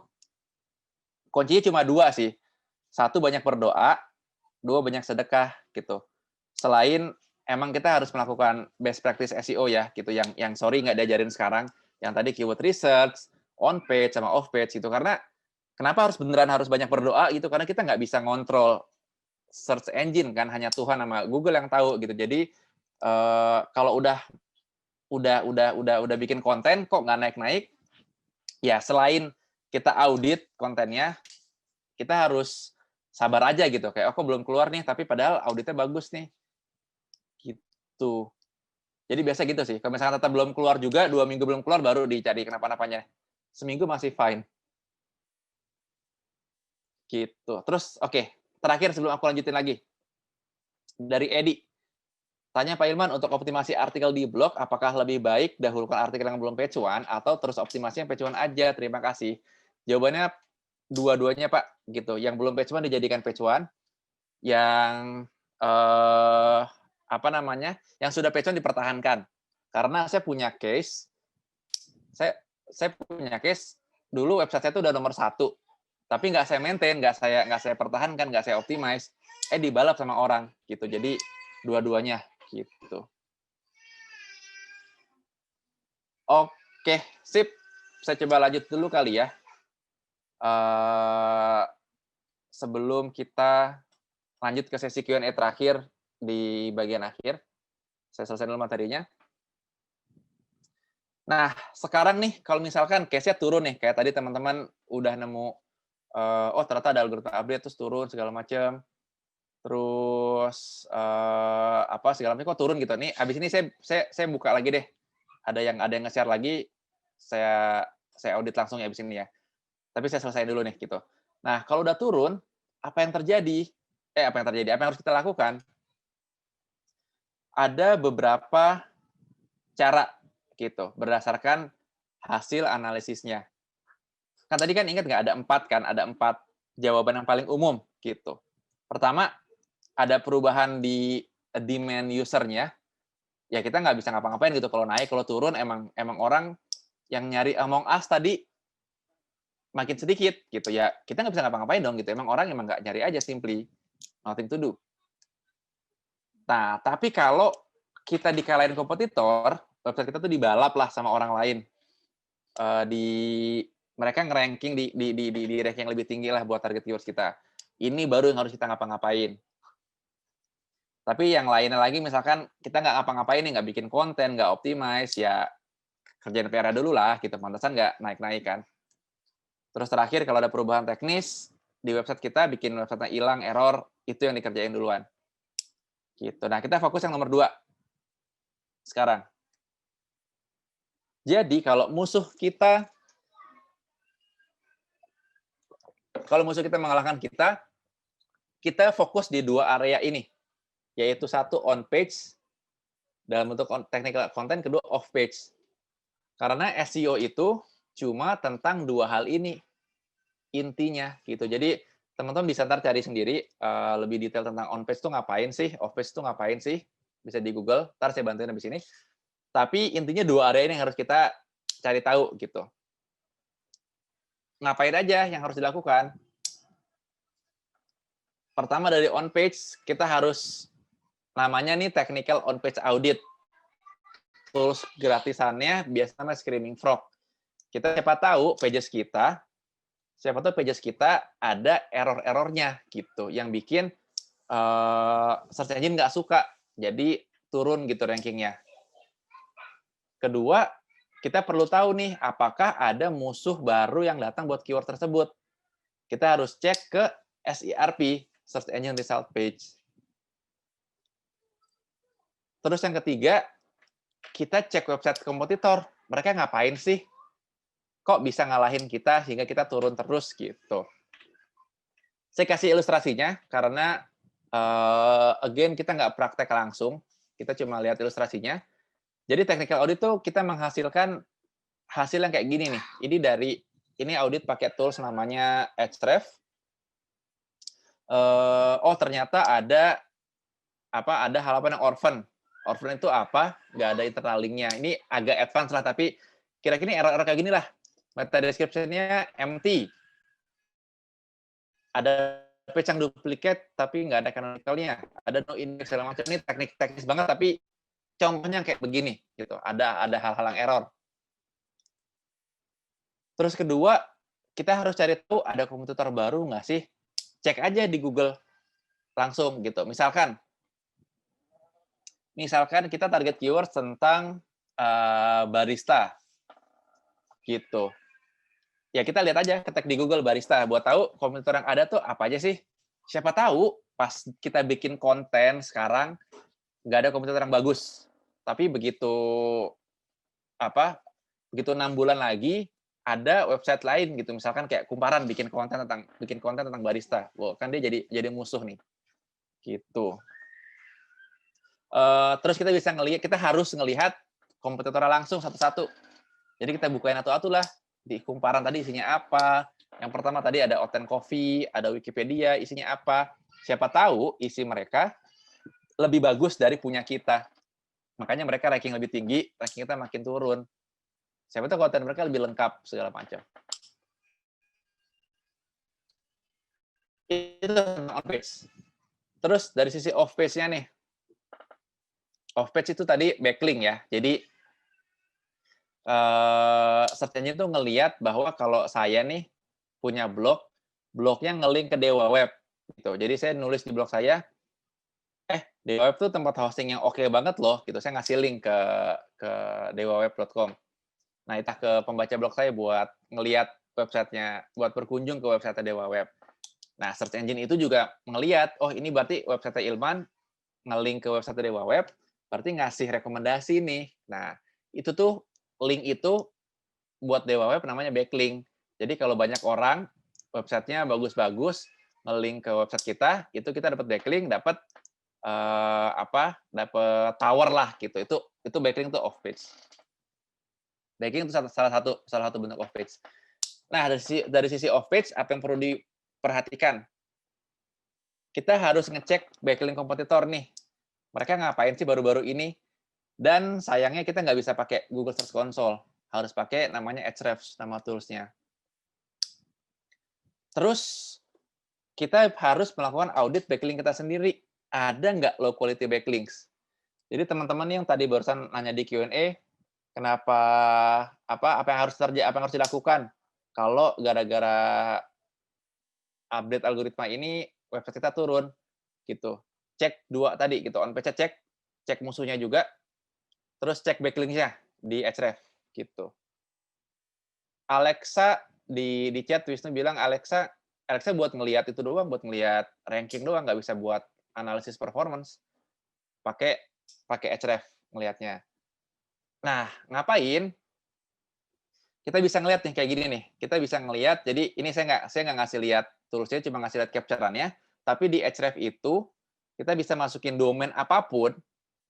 kuncinya cuma 2 sih. 1 banyak berdoa, 2 banyak sedekah gitu. Selain emang kita harus melakukan best practice SEO ya gitu, yang sorry nggak diajarin sekarang, yang tadi keyword research, on page sama off page gitu. Karena kenapa beneran harus banyak berdoa gitu? Karena kita nggak bisa ngontrol search engine kan, hanya Tuhan sama Google yang tahu gitu. Jadi kalau udah bikin konten kok nggak naik-naik, ya selain kita audit kontennya, kita harus sabar aja gitu. Kayak, kok belum keluar nih, tapi padahal auditnya bagus nih. Gitu. Jadi biasa gitu sih. Kalau misalkan tetap belum keluar juga, 2 minggu belum keluar, baru dicari kenapa-napanya. Seminggu masih fine. Gitu. Terus, oke. Terakhir sebelum aku lanjutin lagi. Dari Edi. Tanya Pak Ilman, untuk optimasi artikel di blog, apakah lebih baik dahulukan artikel yang belum page one atau terus optimasi yang page one aja? Terima kasih. Jawabannya dua-duanya Pak, gitu. Yang belum page one dijadikan page one, yang yang sudah page one dipertahankan. Karena saya punya case, saya punya case dulu website saya itu udah nomor 1, tapi nggak saya maintain, nggak saya pertahankan, nggak saya optimize, dibalap sama orang gitu. Jadi dua-duanya gitu. Oke, sip. Saya coba lanjut dulu kali ya. Sebelum kita lanjut ke sesi Q&A terakhir di bagian akhir, saya selesai dulu materinya. Nah, sekarang nih, kalau misalkan case-nya turun nih, kayak tadi teman-teman udah nemu, ternyata ada algoritma update, terus turun segala macam. Terus segala macam kok turun gitu nih. Habis ini saya buka lagi deh. Ada yang nge-share lagi, saya audit langsung ya habis ini ya. Tapi saya selesai dulu nih gitu. Nah, kalau udah turun, apa yang terjadi? Apa yang harus kita lakukan? Ada beberapa cara gitu berdasarkan hasil analisisnya. Kan tadi kan ingat nggak ada 4 kan? Ada 4 jawaban yang paling umum gitu. Pertama, ada perubahan di demand user-nya, ya kita nggak bisa ngapa-ngapain gitu. Kalau naik, kalau turun, emang orang yang nyari Among Us tadi makin sedikit gitu ya. Kita nggak bisa ngapa-ngapain dong gitu. Emang orang nggak nyari aja, simply nothing to do. Nah, tapi kalau kita dikalahin kompetitor, website kita tuh dibalap lah sama orang lain. Mereka nge-ranking di rank yang lebih tinggi lah buat target keywords kita. Ini baru yang harus kita ngapa-ngapain. Tapi yang lainnya lagi, misalkan kita nggak ngapa-ngapain nih, nggak bikin konten, nggak optimize, ya kerjaan PR dulu lah, gitu. Pantesan nggak naik-naik kan. Terus terakhir, kalau ada perubahan teknis di website kita, bikin website-nya hilang, error, itu yang dikerjain duluan. Gitu. Nah, kita fokus yang nomor 2 sekarang. Jadi, kalau musuh kita mengalahkan kita fokus di 2 area ini. Yaitu 1 on page dalam bentuk technical content, kedua off page. Karena SEO itu cuma tentang 2 hal ini intinya gitu. Jadi teman-teman bisa ntar cari sendiri lebih detail tentang on page itu ngapain sih, off page itu ngapain sih, bisa di Google. Ntar saya bantuin habis ini. Tapi intinya 2 area ini yang harus kita cari tahu gitu. Ngapain aja yang harus dilakukan? Pertama dari on page, kita harus namanya nih technical on page audit. Tools gratisannya biasanya Screaming Frog. Siapa tahu pages kita ada error-errornya gitu, yang bikin search engine nggak suka, jadi turun gitu rankingnya. Kedua, kita perlu tahu nih, apakah ada musuh baru yang datang buat keyword tersebut. Kita harus cek ke SERP, Search Engine Result Page. Terus yang ketiga, kita cek website kompetitor. Mereka ngapain sih? Kok bisa ngalahin kita hingga kita turun terus gitu. Saya kasih ilustrasinya karena again kita nggak praktek langsung, kita cuma lihat ilustrasinya. Jadi technical audit tuh kita menghasilkan hasil yang kayak gini nih. Ini audit pakai tools namanya Ahrefs. Ternyata ada halaman yang orphan. Orphan itu apa? Nggak ada internal link-nya. Ini agak advance lah, tapi kira-kira error-error kayak gini lah. Meta description-nya empty. Ada page yang duplicate, tapi nggak ada canonical-nya. Ada no index, segala macam. Ini teknis banget, tapi contohnya kayak begini. Gitu. Ada hal-hal yang error. Terus kedua, kita harus cari tahu ada kompetitor baru nggak sih? Cek aja di Google langsung gitu. Misalkan kita target keyword tentang barista gitu. Ya kita lihat aja, ketik di Google barista, buat tahu kompetitor yang ada tuh apa aja sih. Siapa tahu pas kita bikin konten sekarang nggak ada kompetitor yang bagus. Tapi begitu 6 bulan lagi ada website lain gitu, misalkan kayak Kumparan bikin konten tentang barista. Wah, kan dia jadi musuh nih. Gitu. Terus kita harus ngelihat kompetitor langsung satu-satu. Jadi kita bukain satu-satu lah di Kumparan tadi isinya apa. Yang pertama tadi ada Oten Coffee, ada Wikipedia, isinya apa. Siapa tahu isi mereka lebih bagus dari punya kita. Makanya mereka ranking lebih tinggi, ranking kita makin turun. Siapa tahu konten mereka lebih lengkap segala macam. Itu on page. Terus dari sisi off page-nya nih. Off page itu tadi backlink ya. Jadi search engine tuh ngelihat bahwa kalau saya nih punya blognya ngelink ke Dewa Web gitu. Jadi saya nulis di blog saya, Dewa Web tuh tempat hosting yang oke banget loh gitu. Saya ngasih link ke dewaweb.com. Nah, entah ke pembaca blog saya buat ngelihat websitenya, buat berkunjung ke website Dewa Web. Nah, search engine itu juga ngelihat, oh ini berarti website Ilman ngelink ke website Dewa Web, berarti ngasih rekomendasi nih. Nah, itu tuh link itu buat Dewa Web namanya backlink. Jadi kalau banyak orang websitenya bagus-bagus ngelink ke website kita, itu kita dapat backlink, dapat dapat tower lah gitu. Itu backlink tuh off page. Backlink itu salah satu bentuk off page. Nah, dari sisi off page apa yang perlu diperhatikan? Kita harus ngecek backlink kompetitor nih. Mereka ngapain sih baru-baru ini? Dan sayangnya kita nggak bisa pakai Google Search Console. Harus pakai namanya Ahrefs, nama tools-nya. Terus, kita harus melakukan audit backlink kita sendiri. Ada nggak low quality backlinks? Jadi teman-teman yang tadi barusan nanya di Q&A, kenapa apa yang harus dilakukan kalau gara-gara update algoritma ini website kita turun gitu. Cek dua tadi gitu, on page cek musuhnya juga, terus cek backlinknya di Ahrefs gitu. Alexa di chat Wisnu bilang Alexa buat ngelihat itu doang, buat ngelihat ranking doang, nggak bisa buat analisis performance. Pakai Ahrefs ngelihatnya. Nah, ngapain? Kita bisa ngelihat nih kayak gini nih. Kita bisa ngelihat. Jadi ini saya nggak ngasih lihat toolsnya, cuma ngasih lihat capture-annya. Tapi di Ahrefs itu kita bisa masukin domain apapun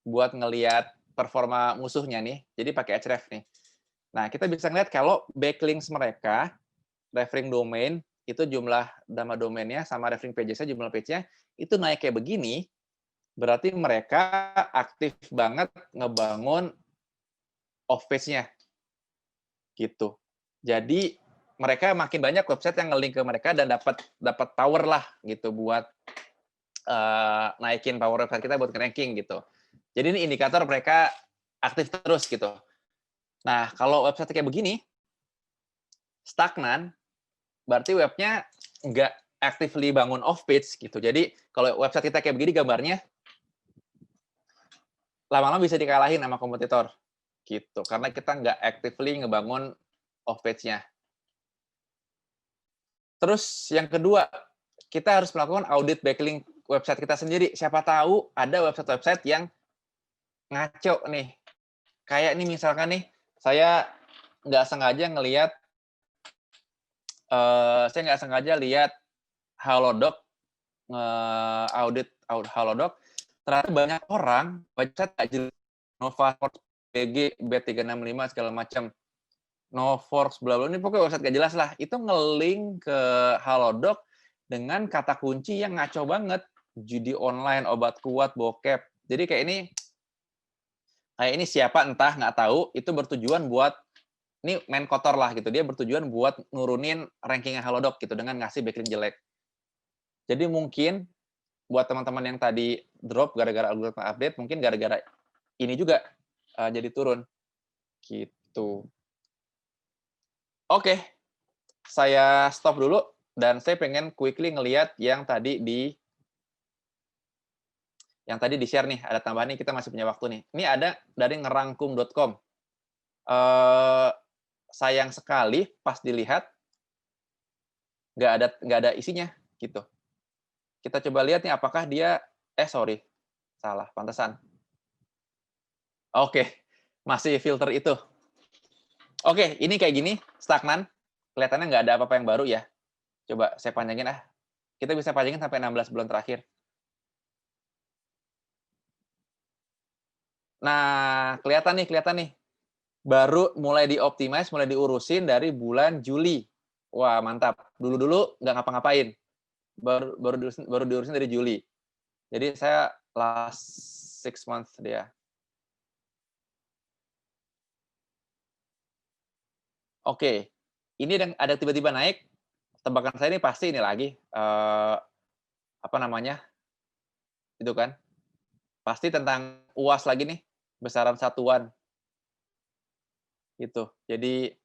buat ngelihat performa musuhnya nih. Jadi pakai Ahrefs nih. Nah, kita bisa ngelihat kalau backlinks mereka, referring domain, itu jumlah nama domainnya sama referring pages-nya, jumlah page-nya, itu naik kayak begini, berarti mereka aktif banget ngebangun off page-nya. Gitu. Jadi, mereka makin banyak website yang nge-link ke mereka dan dapat power lah gitu buat naikin power website kita buat ranking gitu. Jadi ini indikator mereka aktif terus gitu. Nah, kalau website kayak begini, stagnan, berarti webnya nggak actively bangun off page gitu. Jadi kalau website kita kayak begini gambarnya, lama-lama bisa dikalahin sama kompetitor gitu. Karena kita nggak actively ngebangun off page-nya. Terus yang kedua, kita harus melakukan audit backlink website kita sendiri. Siapa tahu ada website-website yang ngaco nih. Kayak nih misalkan nih, saya nggak sengaja lihat Halodoc, audit Halodoc, ternyata banyak orang website nggak jelas, Novaforce, BG, B365 segala macam, Noforce, bla bla, ini pokoknya website nggak jelas lah. Itu nge-link ke Halodoc dengan kata kunci yang ngaco banget, judi online, obat kuat, bokep. Jadi kayak ini siapa entah nggak tahu, itu bertujuan buat ini main kotor lah gitu, dia bertujuan buat nurunin rankingnya Halodoc gitu dengan ngasih backlink jelek. Jadi mungkin buat teman-teman yang tadi drop gara-gara algoritma update, mungkin gara-gara ini juga jadi turun gitu. Oke, saya stop dulu dan saya pengen quickly ngelihat yang tadi di share nih, ada tambahan nih, kita masih punya waktu nih. Ini ada dari ngerangkum.com. Sayang sekali pas dilihat nggak ada isinya gitu. Kita coba lihat nih apakah dia salah, pantesan. Oke, masih filter itu. Oke, ini kayak gini, stagnan. Kelihatannya nggak ada apa-apa yang baru ya. Coba saya panjangin Kita bisa panjangin sampai 16 bulan terakhir. Nah, kelihatan nih. Baru mulai dioptimize, mulai diurusin dari bulan Juli. Wah, mantap. Dulu nggak ngapa-ngapain. Baru diurusin dari Juli. Jadi saya last 6 months dia. Oke, ini ada tiba-tiba naik. Tebakan saya ini pasti ini lagi apa namanya? Itu kan. Pasti tentang UAS lagi nih, besaran satuan. Gitu. Jadi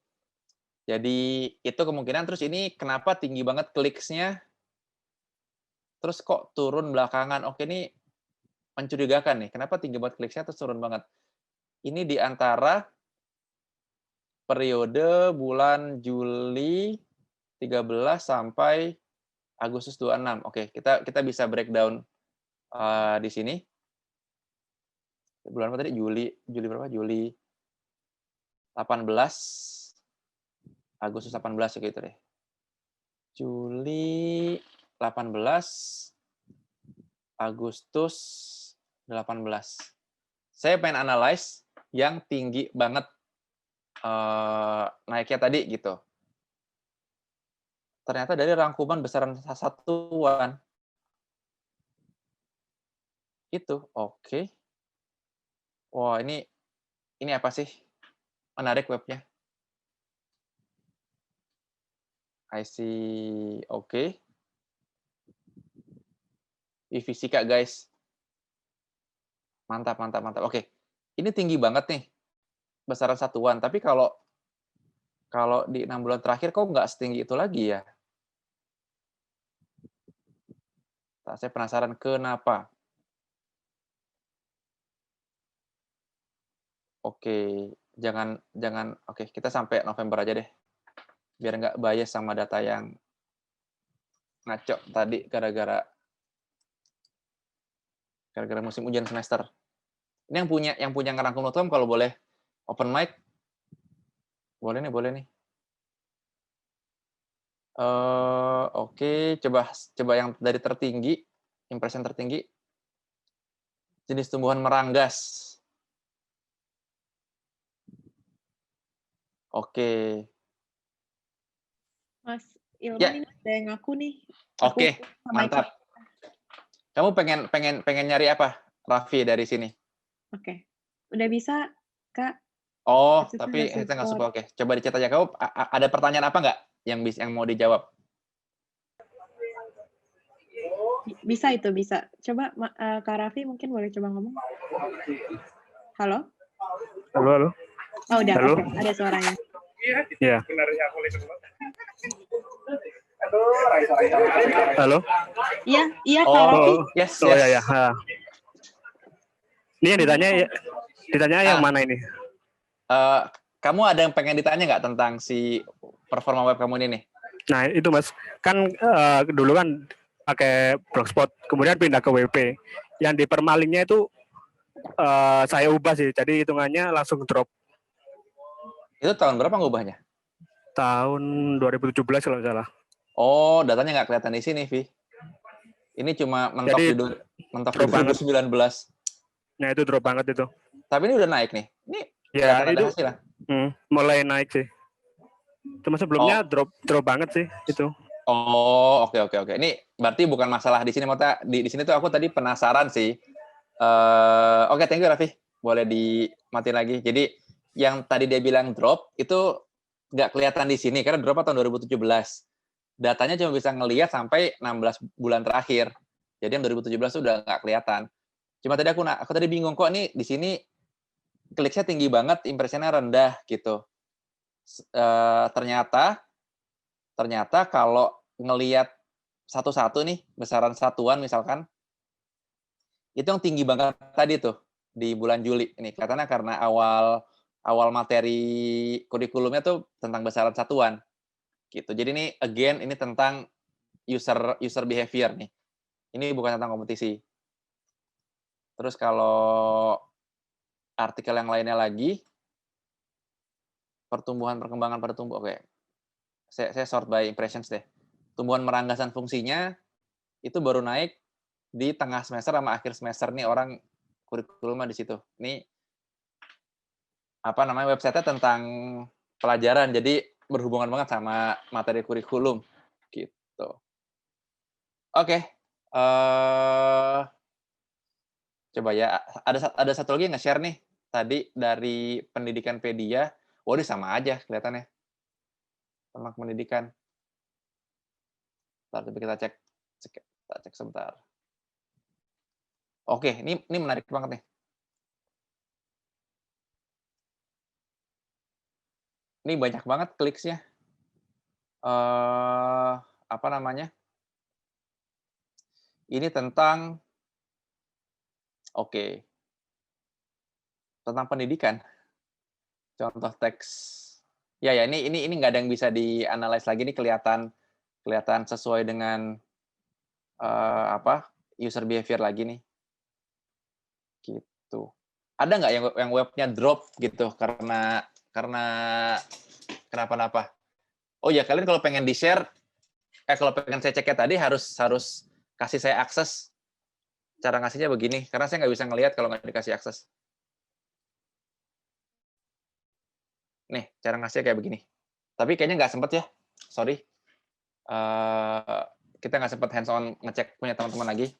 itu kemungkinan. Terus ini kenapa tinggi banget kliksnya? Terus kok turun belakangan? Oke, ini mencurigakan nih. Kenapa tinggi banget kliksnya terus turun banget? Ini di antara periode bulan Juli 13 sampai Agustus 26. Oke, kita bisa breakdown di sini. Bulan apa tadi? Juli berapa? Juli 18, Agustus 18 gitu deh. Juli 18, Agustus 18. Saya pengen analyze yang tinggi banget naiknya tadi gitu. Ternyata dari rangkuman besaran satuan. Itu, oke. Wah, ini apa sih? Menarik webnya. I see, oke. Fisika, guys. Mantap. Oke, ini tinggi banget nih, besaran satuan. Tapi kalau di 6 bulan terakhir kok nggak setinggi itu lagi ya? Saya penasaran kenapa. Oke, jangan. Oke, kita sampai November aja deh, biar nggak bias sama data yang ngaco tadi gara-gara musim ujian semester. Ini yang punya ngerangkum notum kalau boleh open mic. Boleh nih. Oke, coba yang dari tertinggi, impression tertinggi. Jenis tumbuhan meranggas. Oke. Mas Ilman Ya. ini ada yang ngaku nih. Oke, mantap. Kamu pengen nyari apa, Raffi, dari sini? Oke. Udah bisa, Kak? Oh, Aksesnya tapi udah kita nggak support. support. Oke, coba dicat aja. Kamu ada pertanyaan apa nggak yang mau dijawab? Bisa. Coba Kak Raffi mungkin boleh coba ngomong. Halo? Halo. Oh, udah. Halo. Oke, ada suaranya. Iya. Halo. Iya Kak Raffi. Yes. Oh ya. Ini yang ditanya yang mana ini? Kamu ada yang pengen ditanya nggak tentang si performa web kamu ini nih? Nah itu Mas, kan dulu kan pakai Blogspot, kemudian pindah ke WP. Yang di permalingnya itu saya ubah sih, jadi hitungannya langsung drop. Itu tahun berapa ngubahnya? Tahun 2017 kalau nggak salah. Oh, datanya nggak kelihatan di sini, Vi. Ini cuma mentok Jadi, di 2019. Nah itu drop banget itu. Tapi ini udah naik nih. Ini Ya ada itu hasil lah. Mulai naik sih. Cuma sebelumnya drop banget sih itu. Oh, oke. Ini berarti bukan masalah di sini, Mota. Di sini tuh aku tadi penasaran sih. Oke, thank you, Raffi. Boleh dimatiin lagi. Jadi yang tadi dia bilang drop itu nggak kelihatan di sini karena drop tahun 2017. Datanya cuma bisa ngelihat sampai 16 bulan terakhir. Jadi yang 2017 itu udah nggak kelihatan. Cuma tadi aku tadi bingung kok nih di sini kliknya tinggi banget, impressionnya rendah gitu. Ternyata kalau ngelihat satu-satu nih besaran satuan misalkan itu yang tinggi banget tadi tuh di bulan Juli ini katanya karena awal materi kurikulumnya tuh tentang besaran satuan. Gitu. Jadi ini again ini tentang user behavior nih. Ini bukan tentang kompetisi. Terus kalau artikel yang lainnya lagi, perkembangan pada tumbuh. Oke. Saya sort by impressions deh. Tumbuhan meranggasan fungsinya itu baru naik di tengah semester sama akhir semester nih orang kurikulumnya di situ. Ini website-nya tentang pelajaran, jadi berhubungan banget sama materi kurikulum gitu. Oke, coba ya ada satu lagi yang nge-share nih tadi dari Pendidikanpedia. Ini sama aja kelihatannya tentang pendidikan. Tapi kita cek sebentar. Oke, ini menarik banget nih. Ini banyak banget kliksnya. Ini tentang tentang pendidikan. Contoh teks. Ya ini nggak ada yang bisa dianalisis lagi, ini kelihatan sesuai dengan user behavior lagi nih. Gitu. Ada nggak yang webnya drop gitu karena kenapa-napa? Oh ya, kalian kalau pengen di-share, kalau pengen saya ceknya tadi harus kasih saya akses. Cara ngasihnya begini, karena saya nggak bisa ngelihat kalau nggak dikasih akses. Nih, cara ngasihnya kayak begini. Tapi kayaknya nggak sempet ya, sorry. Kita nggak sempet hands-on ngecek punya teman-teman lagi.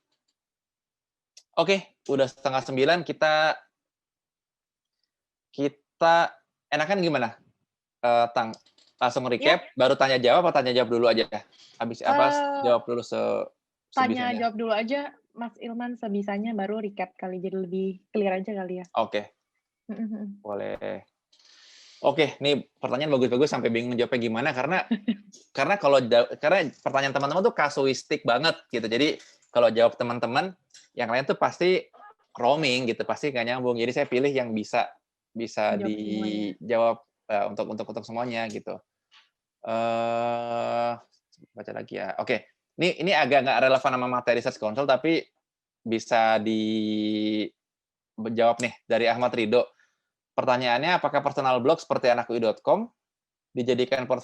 Oke, udah 8:30, kita enakan gimana? Tang, langsung recap, baru tanya jawab atau tanya jawab dulu aja? Habis jawab dulu tanya jawab dulu aja, Mas Ilman, sebisanya, baru recap kali, jadi lebih clear aja kali ya. Oke. Boleh. Oke, nih pertanyaan bagus-bagus sampai bingung jawabnya gimana karena pertanyaan teman-teman tuh kasuistik banget gitu. Jadi kalau jawab teman-teman, yang lain tuh pasti roaming gitu, pasti nggak nyambung. Jadi saya pilih yang bisa dijawab untuk semuanya gitu. Baca lagi ya. Oke, ini agak nggak relevan sama materi Search Console tapi bisa dijawab nih dari Ahmad Ridho. Pertanyaannya, apakah personal blog seperti anakui.com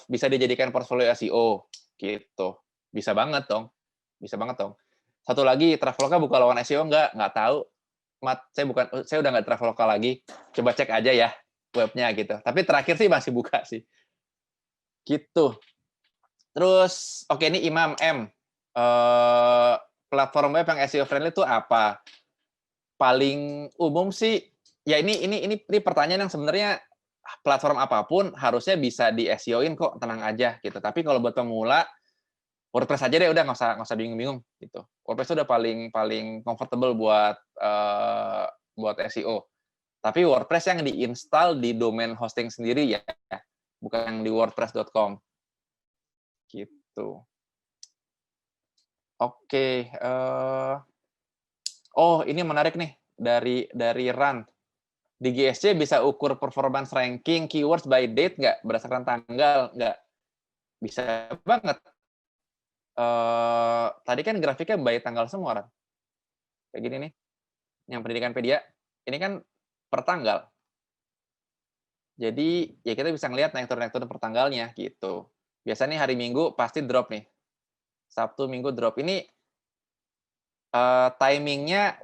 bisa dijadikan portfolio SEO? Gitu. Bisa banget dong. Satu lagi, Traveloka buka lowongan SEO nggak tahu. Saya udah nggak Traveloka lagi. Coba cek aja ya webnya gitu. Tapi terakhir sih masih buka sih. Gitu. Terus, ini Imam M. Platform web yang SEO friendly itu apa? Paling umum sih, ya ini pertanyaan yang sebenarnya platform apapun harusnya bisa di SEO-in kok, tenang aja gitu. Tapi kalau buat pemula, WordPress aja deh, udah nggak usah bingung-bingung gitu. WordPress udah paling comfortable buat SEO. Tapi WordPress yang diinstal di domain hosting sendiri ya, bukan yang di wordpress.com. Gitu. Oke. Ini menarik nih dari Ran. Di GSC bisa ukur performance ranking keywords by date nggak? Berdasarkan tanggal nggak? Bisa banget. Tadi kan grafiknya by tanggal semua, Ran. Kayak gini nih. Yang Pendidikanpedia. Ini kan per tanggal. Jadi ya kita bisa ngelihat naik turun per tanggalnya gitu. Biasanya hari Minggu pasti drop nih. Sabtu, Minggu drop. Ini timingnya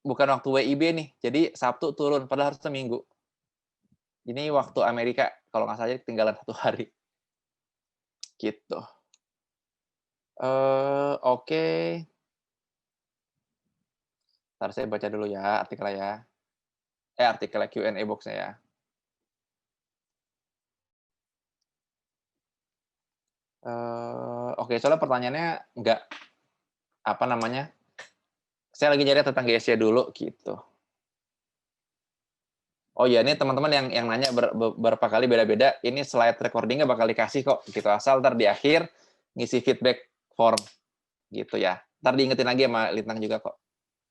bukan waktu WIB nih. Jadi Sabtu turun, padahal harusnya Minggu. Ini waktu Amerika, kalau nggak salah tinggalan 1 hari. Gitu. Oke. Ntar saya baca dulu ya artikelnya ya. Artikelnya Q&A box-nya ya. Oke, soalnya pertanyaannya nggak saya lagi nyari tentang GSC dulu gitu. Oh ya, ini teman-teman yang nanya berapa kali beda-beda, ini slide recordingnya bakal dikasih kok gitu, asal ntar di akhir ngisi feedback form gitu ya. Ntar diingetin lagi sama Lintang juga kok.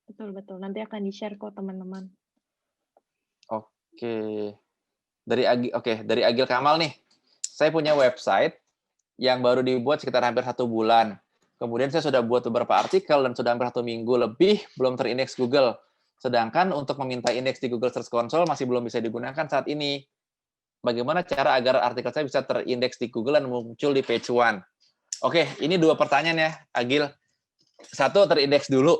Betul, nanti akan di-share kok teman-teman. Oke. Dari Agil Kamal nih. Saya punya website, yang baru dibuat sekitar hampir 1 bulan. Kemudian saya sudah buat beberapa artikel dan sudah hampir 1 minggu lebih belum terindeks Google. Sedangkan untuk meminta indeks di Google Search Console masih belum bisa digunakan saat ini. Bagaimana cara agar artikel saya bisa terindeks di Google dan muncul di page one? Oke, ini 2 pertanyaan ya, Agil. 1, terindeks dulu.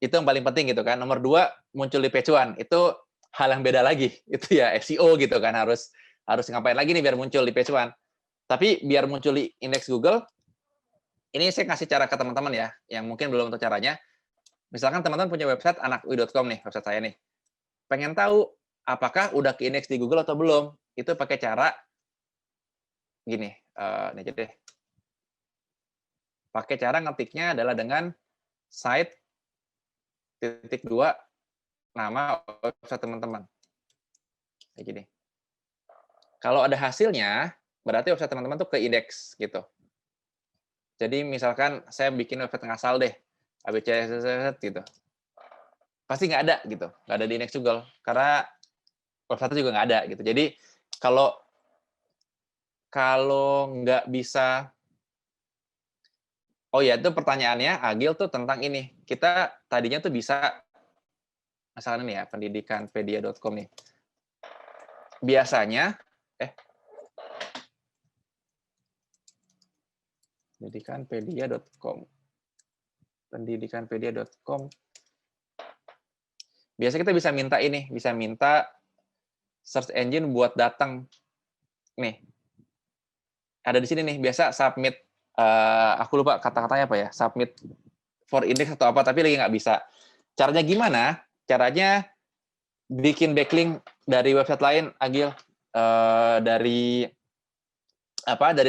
Itu yang paling penting gitu kan. Nomor 2, muncul di page one. Itu hal yang beda lagi. Itu ya SEO gitu kan, harus ngapain lagi nih biar muncul di page one. Tapi biar muncul di indeks Google, ini saya kasih cara ke teman-teman ya, yang mungkin belum tahu caranya. Misalkan teman-teman punya website anakui.com nih, website saya nih. Pengen tahu apakah udah ke indeks di Google atau belum? Itu pakai cara gini, ini aja deh. Pakai cara ngetiknya adalah dengan site .2 nama website teman-teman. Kayak gini. Kalau ada hasilnya, berarti website teman-teman tuh ke indeks gitu. Jadi misalkan saya bikin website ngasal deh, ABC gitu. Pasti nggak ada gitu, nggak ada di indeks Google karena website juga nggak ada gitu. Jadi kalau nggak bisa, oh ya itu pertanyaannya Agil tuh tentang ini. Kita tadinya tuh bisa, misalkan ini ya pendidikanpedia.com nih. Biasanya pendidikanpedia.com. Biasa kita bisa minta ini, bisa minta search engine buat datang. Nih. Ada di sini nih, biasa submit, aku lupa kata-katanya apa ya, submit for index atau apa, tapi lagi nggak bisa. Caranya gimana? Caranya bikin backlink dari website lain, Agil, dari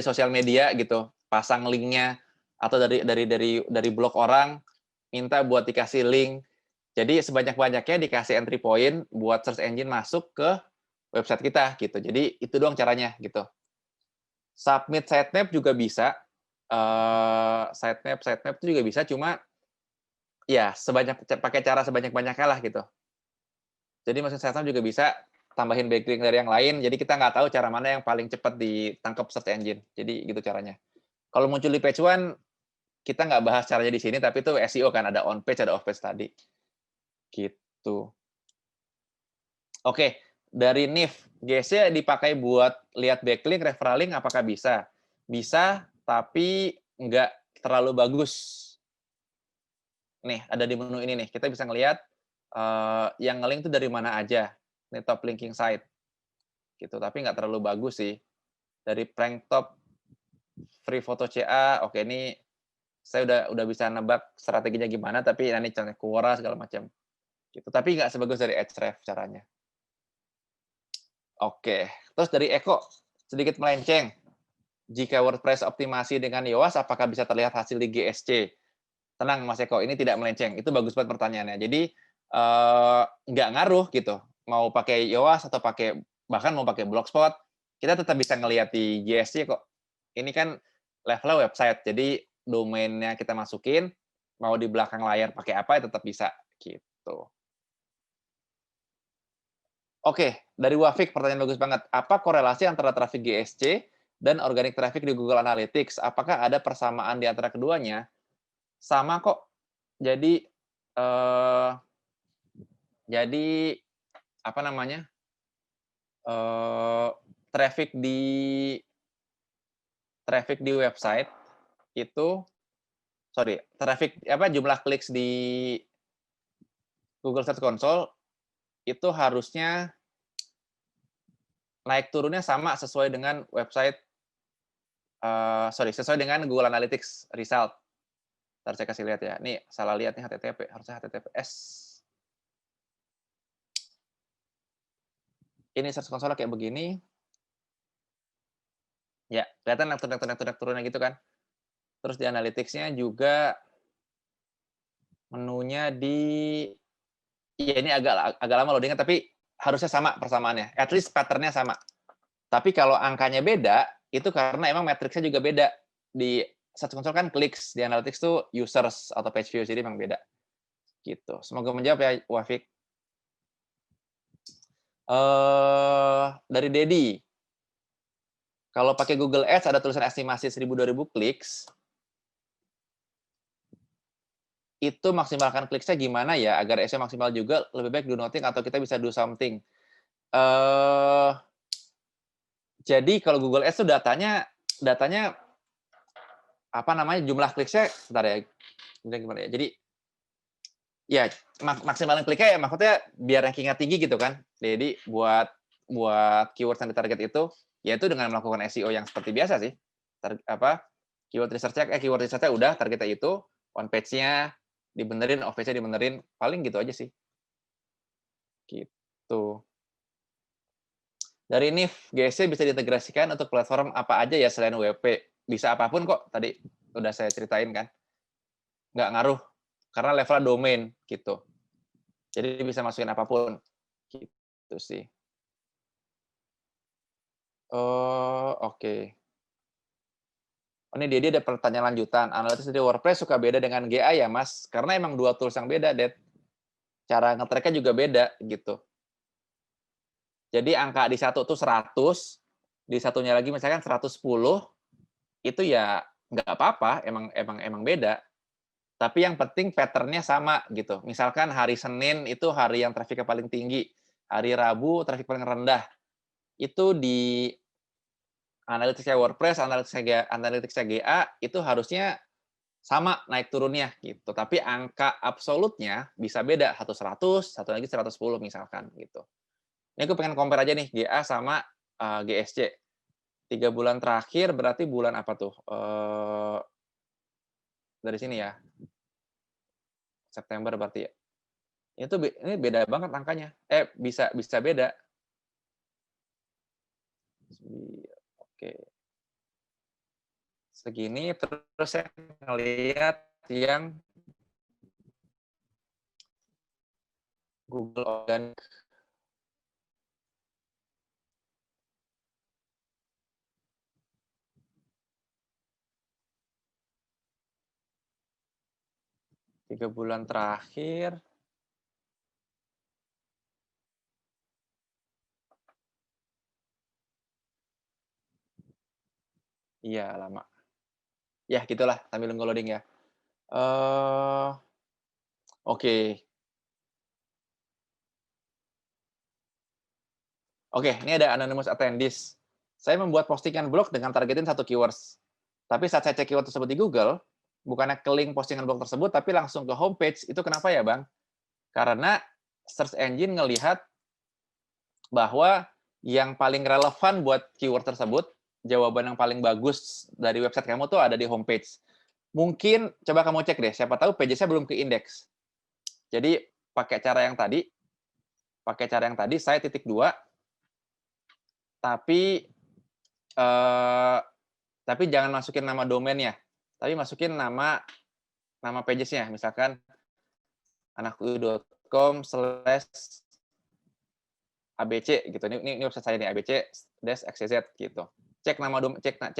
sosial media gitu, pasang linknya, atau dari blog orang, minta buat dikasih link. Jadi sebanyak-banyaknya dikasih entry point buat search engine masuk ke website kita gitu. Jadi itu doang caranya gitu. Submit sitemap juga bisa. Sitemap itu juga bisa, cuma ya pakai cara sebanyak-banyaknya lah gitu. Jadi maksud sitemap juga bisa tambahin backlink dari yang lain. Jadi kita nggak tahu cara mana yang paling cepat ditangkap search engine. Jadi gitu caranya. Kalau muncul di page one, kita nggak bahas caranya di sini, tapi itu SEO kan, ada on page, ada off page tadi. Gitu. Oke, dari NIF, GC dipakai buat lihat backlink, referral link, apakah bisa? Bisa, tapi nggak terlalu bagus. Nih, ada di menu ini nih, kita bisa ngelihat yang nge-link itu dari mana aja. Ini top linking site. Gitu, tapi nggak terlalu bagus sih. Dari prank top, free foto CA, oke ini saya udah bisa nebak strateginya gimana, tapi ini contohnya Quora segala macam. Gitu. Tapi nggak sebagus dari Ahrefs caranya. Oke, terus dari Eko, sedikit melenceng. Jika WordPress optimasi dengan Yoast, apakah bisa terlihat hasil di GSC? Tenang Mas Eko, ini tidak melenceng. Itu bagus banget pertanyaannya. Jadi nggak ngaruh gitu. Mau pakai Yoast atau bahkan mau pakai Blogspot, kita tetap bisa ngelihat di GSC kok. Ini kan levelnya website, jadi domainnya kita masukin, mau di belakang layar pakai apa, tetap bisa gitu. Oke, dari Wafik, pertanyaan bagus banget. Apa korelasi antara traffic GSC dan organic traffic di Google Analytics? Apakah ada persamaan di antara keduanya? Sama kok. Jadi apa namanya? Traffic di website itu, jumlah kliks di Google Search Console itu harusnya naik turunnya sama sesuai dengan website, sesuai dengan Google Analytics result. Ntar saya kasih lihat ya. Nih, salah lihat nih HTTP, harusnya HTTPS. Ini Search Console kayak begini. Ya, kelihatan naik turunnya gitu kan. Terus di Analytics-nya juga menunya ya ini agak lama loadingnya, tapi harusnya sama persamaannya. At least pattern-nya sama. Tapi kalau angkanya beda, itu karena emang matriksnya juga beda. Di Search Console kan clicks, di Analytics tuh users atau page views, jadi emang beda. Gitu. Semoga menjawab ya, Wafik. Dari Dedi. Kalau pakai Google Ads ada tulisan estimasi 1000-2000 kliks, itu maksimalkan kliknya gimana ya agar SEO maksimal juga, lebih baik do nothing atau kita bisa do something. Jadi kalau Google Ads itu datanya apa namanya, jumlah kliknya, sebentar ya, gimana ya. Jadi ya maksimalin kliknya ya maksudnya biar rankingnya tinggi gitu kan. Jadi buat keyword yang ditarget itu yaitu dengan melakukan SEO yang seperti biasa sih. Keyword research-nya udah targetnya itu, on page-nya dibenerin, off page-nya dibenerin, paling gitu aja sih. Gitu. Dari NIF, GSC bisa diintegrasikan untuk platform apa aja ya selain WP? Bisa apapun kok, tadi udah saya ceritain kan. Nggak ngaruh, karena levelnya domain, gitu. Jadi bisa masukin apapun. Gitu sih. Oh, oke. Oh, ini dia ada pertanyaan lanjutan. Analitis dari WordPress suka beda dengan GA ya, Mas? Karena emang dua tools yang beda, Det. Cara nge-track-nya juga beda, gitu. Jadi angka di satu tuh 100, di satunya lagi misalkan 110, itu ya nggak apa-apa, emang beda. Tapi yang penting pattern-nya sama gitu. Misalkan hari Senin itu hari yang trafiknya paling tinggi, hari Rabu trafik paling rendah. Itu di analitiknya WordPress, analitiknya GA itu harusnya sama naik turunnya gitu. Tapi angka absolutnya bisa beda, satu 100, satu lagi 110 misalkan gitu. Ini aku pengen compare aja nih GA sama GSC. 3 bulan terakhir berarti bulan apa tuh? Dari sini ya. September berarti ya. Ini beda banget angkanya. Bisa beda. Oke. Segini terus saya ngelihat yang Google Organic. Tiga bulan terakhir. Iya, lama. Ya, gitulah sambil nunggu loading ya. Oke. Oke, ini ada anonymous attendees. Saya membuat postingan blog dengan targetin satu keywords. Tapi saat saya cek keyword tersebut di Google, bukannya ke link postingan blog tersebut, tapi langsung ke homepage. Itu kenapa ya, Bang? Karena search engine ngelihat bahwa yang paling relevan buat keyword tersebut, jawaban yang paling bagus dari website kamu tuh ada di homepage. Mungkin coba kamu cek deh, siapa tahu page-nya belum ke indeks. Jadi pakai cara yang tadi, saya titik 2, tapi jangan masukin nama domainnya, tapi masukin nama pages-nya, misalkan anakuyu.com/abc gitu. Ini website saya nih, abc-xyz gitu. Cek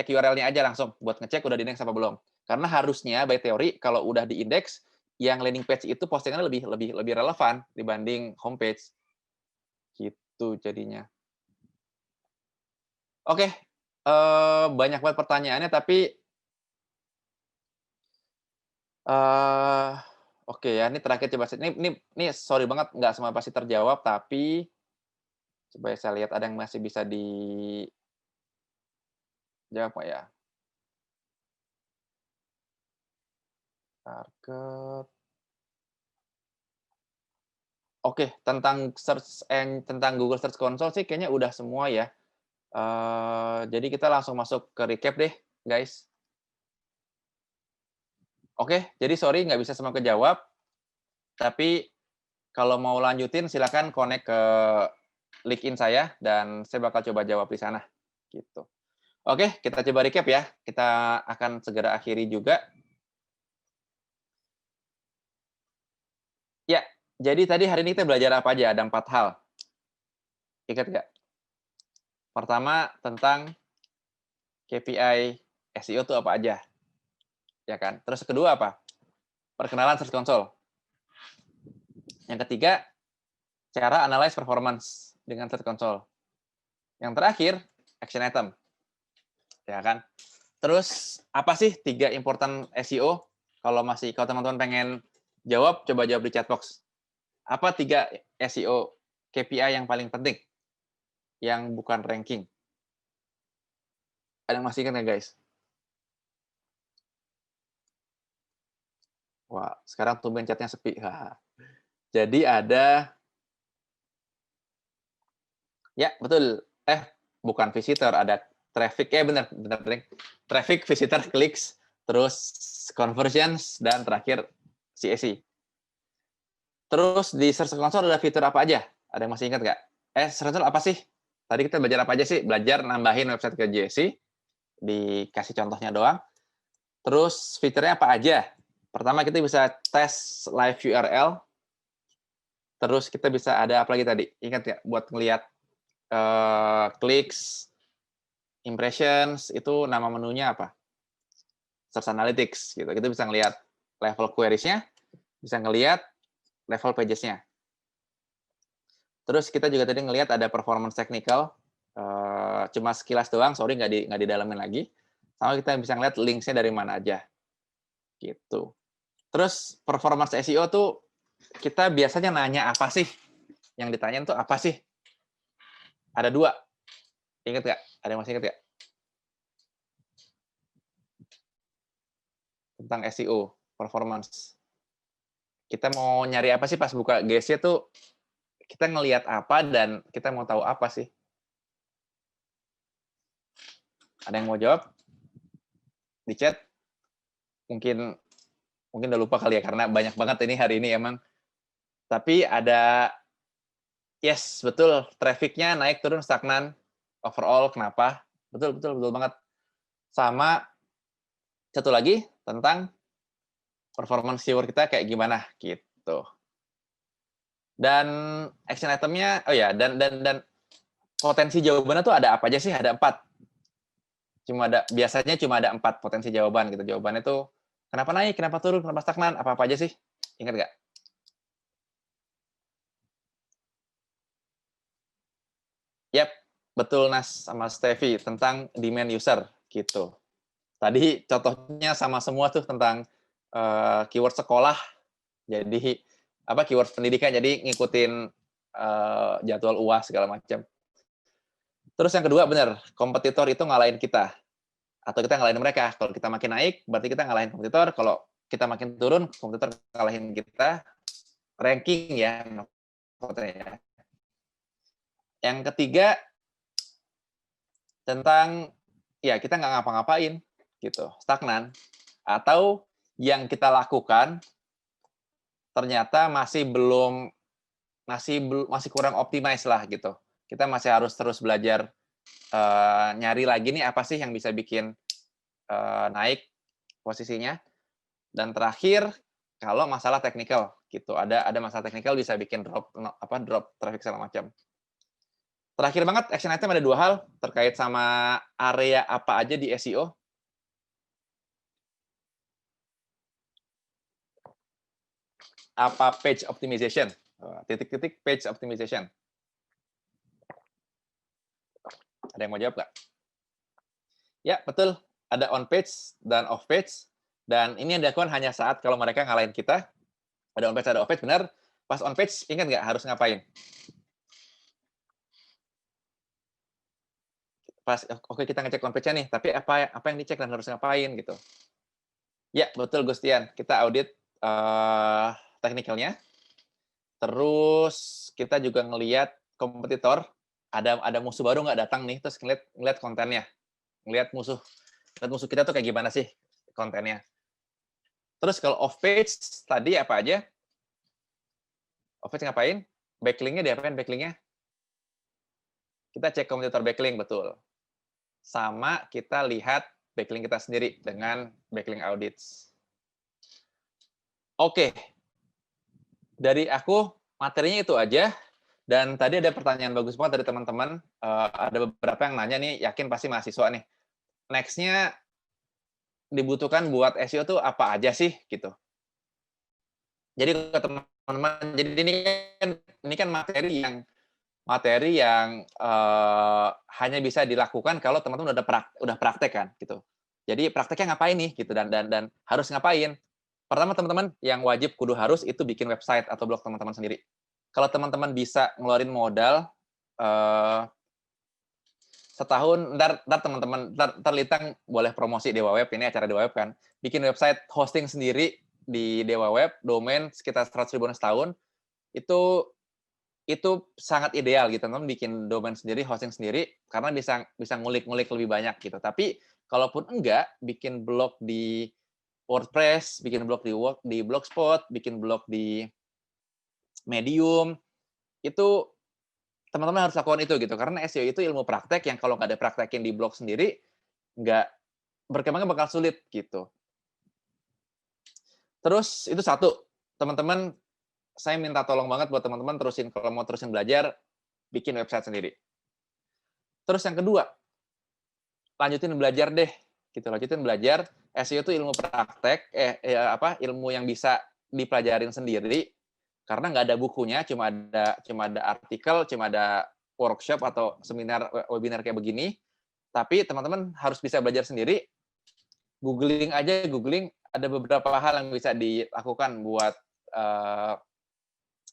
URL-nya aja langsung buat ngecek udah di indeks apa belum. Karena harusnya by teori kalau udah di indeks, yang landing page itu postingannya lebih relevan dibanding homepage. Gitu jadinya. Oke, banyak banget pertanyaannya, tapi oke ya, ini terakhir coba. Ini sorry banget nggak semua pasti terjawab, tapi coba saya lihat ada yang masih bisa dijawab nggak ya? Target. Oke, tentang Google Search Console sih kayaknya udah semua ya. Jadi kita langsung masuk ke recap deh, guys. Oke, jadi sorry nggak bisa semua kejawab, tapi kalau mau lanjutin silakan connect ke LinkedIn saya dan saya bakal coba jawab di sana. Gitu. Oke, kita coba recap ya. Kita akan segera akhiri juga. Ya, jadi tadi hari ini kita belajar apa aja? Ada 4 hal. Ingat nggak? Pertama, tentang KPI SEO itu apa aja? Ya kan? Terus kedua apa? Perkenalan Search Console. Yang ketiga, cara analyze performance dengan Search Console. Yang terakhir, action item. ya kan? Terus apa sih 3 important SEO? Kalau teman-teman pengen jawab, coba jawab di chat box. Apa 3 SEO KPI yang paling penting? Yang bukan ranking. Ada yang masih ingat nggak, guys? Wah, sekarang tumben chatnya sepi. Jadi ada, ya betul. Bukan visitor, ada traffic. Benar. Traffic, visitor, clicks, terus conversions, dan terakhir CAC. Terus di Search Console ada fitur apa aja? Ada yang masih ingat nggak? Search Console apa sih? Tadi kita belajar apa aja sih? Belajar nambahin website ke JSC. Dikasih contohnya doang. Terus fiturnya apa aja? Pertama kita bisa tes live URL. Terus kita bisa ada apa lagi tadi? Ingat nggak? Buat ngelihat clicks, impressions, itu nama menunya apa? Search Analytics gitu. Kita bisa ngelihat level queries-nya, bisa ngelihat level pages-nya. Terus kita juga tadi ngelihat ada performance technical, cuma sekilas doang, sorry nggak didalamin lagi. Sama kita bisa ngelihat links-nya dari mana aja. Gitu. Terus performance SEO tuh kita biasanya nanya apa sih? Yang ditanyain tuh apa sih? Ada 2. Ingat nggak? Ada yang masih ingat nggak? Tentang SEO, performance. Kita mau nyari apa sih pas buka GSC tuh? Kita ngelihat apa dan kita mau tahu apa sih? Ada yang mau jawab? Di chat? Mungkin udah lupa kali ya, karena banyak banget ini hari ini emang. Tapi ada, yes, betul, traffic-nya naik, turun, stagnan, overall, kenapa? Betul banget. Sama, satu lagi, tentang performance keyword kita kayak gimana, gitu. Dan action item-nya, dan potensi jawabannya tuh ada apa aja sih? Ada 4. Biasanya cuma ada 4 potensi jawaban gitu. Jawabannya tuh kenapa naik, kenapa turun, kenapa stagnan, apa aja sih? Ingat nggak? Yap, betul Nas sama Steffi, tentang demand user gitu. Tadi contohnya sama semua tuh tentang keyword sekolah. Jadi keyword pendidikan, jadi ngikutin jadwal UAS segala macam. Terus yang kedua, benar, kompetitor itu ngalahin kita. Atau kita ngalahin mereka. Kalau kita makin naik, berarti kita ngalahin kompetitor. Kalau kita makin turun, kompetitor ngalahin kita. Ranking ya. Yang ketiga, tentang, ya kita nggak ngapa-ngapain, gitu, stagnan. Atau yang kita lakukan, ternyata masih kurang optimize lah, gitu. Kita masih harus terus belajar, nyari lagi nih apa sih yang bisa bikin naik posisinya. Dan terakhir, kalau masalah teknikal gitu, ada masalah teknikal bisa bikin drop traffic segala macam. Terakhir banget, action item ada 2 hal terkait sama area apa aja di SEO. Apa page optimization? Titik-titik page optimization. Ada yang mau jawab nggak? Ya, betul. Ada on page dan off page. Dan ini yang dilakukan hanya saat kalau mereka ngalahin kita. Ada on page, ada off page, benar. Pas on page, ingat nggak harus ngapain? Oke, kita ngecek on page-nya nih, tapi apa yang dicek dan harus ngapain gitu. Ya, betul Gustian. Kita audit teknikalnya. Terus kita juga ngelihat kompetitor, ada musuh baru nggak datang nih, terus ngelihat kontennya. Ngelihat musuh kita tuh kayak gimana sih kontennya. Terus kalau off page tadi apa aja? Off page ngapain? Backlink-nya diapain backlink-nya? Kita cek kompetitor backlink, betul. Sama kita lihat backlink kita sendiri dengan backlink audits. Oke. Dari aku materinya itu aja. Dan tadi ada pertanyaan bagus banget dari teman-teman. Ada beberapa yang nanya nih, yakin pasti mahasiswa nih. Next-nya dibutuhkan buat SEO tuh apa aja sih gitu. Jadi ke teman-teman, jadi ini kan materi yang materi yang hanya bisa dilakukan kalau teman-teman udah praktek kan gitu. Jadi prakteknya ngapain nih gitu dan harus ngapain? Pertama teman-teman yang wajib kudu harus itu bikin website atau blog teman-teman sendiri. Kalau teman-teman bisa ngeluarin modal setahun, ntar teman-teman Litang boleh promosi Dewa Web, ini acara Dewa Web kan, bikin website hosting sendiri di Dewa Web, domain sekitar 100.000 setahun, itu sangat ideal gitu, teman-teman bikin domain sendiri, hosting sendiri, karena bisa ngulik-ngulik lebih banyak gitu. Tapi kalaupun enggak, bikin blog di WordPress, bikin blog di Blogspot, bikin blog di Medium, itu teman-teman harus lakukan itu gitu, karena SEO itu ilmu praktek yang kalau nggak ada praktekin di blog sendiri, nggak berkembangnya bakal sulit gitu. Terus itu satu, teman-teman saya minta tolong banget buat teman-teman kalau mau terusin belajar, bikin website sendiri. Terus yang kedua, lanjutin belajar deh, gitu. Lanjutin belajar. SEO itu ilmu praktek, ilmu yang bisa dipelajarin sendiri, karena nggak ada bukunya, cuma ada artikel, cuma ada workshop atau seminar, webinar kayak begini. Tapi teman-teman harus bisa belajar sendiri. Googling, ada beberapa hal yang bisa dilakukan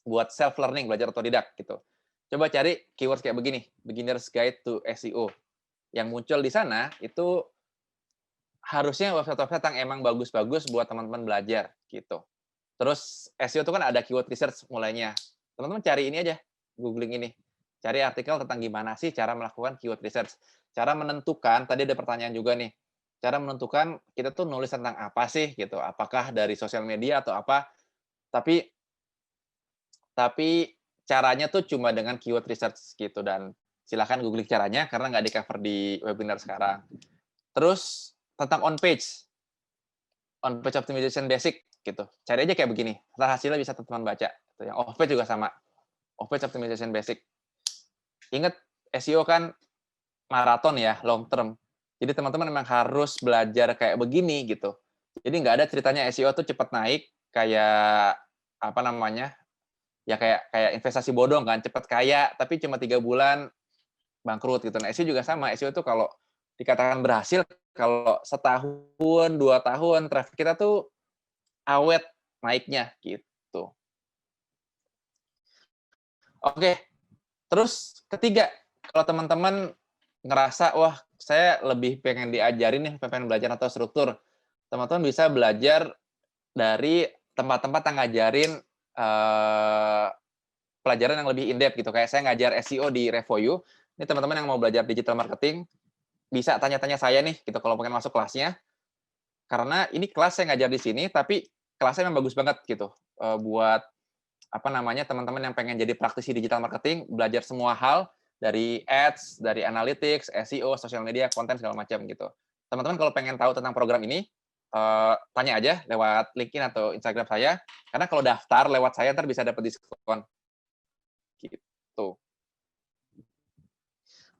buat self learning, belajar otodidak gitu. Coba cari keywords kayak begini, Beginner's Guide to SEO. Yang muncul di sana itu harusnya website-website yang emang bagus-bagus buat teman-teman belajar gitu. Terus SEO itu kan ada keyword research mulainya. Teman-teman cari ini aja, googling ini. Cari artikel tentang gimana sih cara melakukan keyword research. Cara menentukan, tadi ada pertanyaan juga nih, cara menentukan kita tuh nulis tentang apa sih gitu. Apakah dari sosial media atau apa. Tapi caranya tuh cuma dengan keyword research gitu, dan silahkan googling caranya karena nggak di-cover di webinar sekarang. Terus tentang on page optimization basic gitu. Cari aja kayak begini. Ntar hasilnya bisa teman-teman baca. Yang off page juga sama. Off page optimization basic. Ingat SEO kan maraton ya, long term. Jadi teman-teman memang harus belajar kayak begini gitu. Jadi nggak ada ceritanya SEO tuh cepat naik kayak apa namanya? Ya kayak investasi bodong kan, cepat kaya tapi cuma 3 bulan bangkrut gitu. Nah, SEO juga sama. SEO itu kalau dikatakan berhasil, kalau setahun, 2 tahun, traffic kita tuh awet naiknya, gitu. Oke, terus ketiga, kalau teman-teman ngerasa, wah saya lebih pengen diajarin nih, pengen belajar atau struktur, teman-teman bisa belajar dari tempat-tempat yang ngajarin pelajaran yang lebih in-depth gitu. Kayak saya ngajar SEO di Revoyu, ini teman-teman yang mau belajar digital marketing, bisa tanya-tanya saya nih, gitu kalau pengen masuk kelasnya. Karena ini kelas saya ngajar di sini, tapi kelasnya memang bagus banget gitu. Buat apa namanya teman-teman yang pengen jadi praktisi digital marketing, belajar semua hal dari ads, dari analytics, SEO, social media, konten segala macam gitu. Teman-teman kalau pengen tahu tentang program ini, tanya aja lewat LinkedIn atau Instagram saya. Karena kalau daftar lewat saya ntar bisa dapat diskon. Gitu.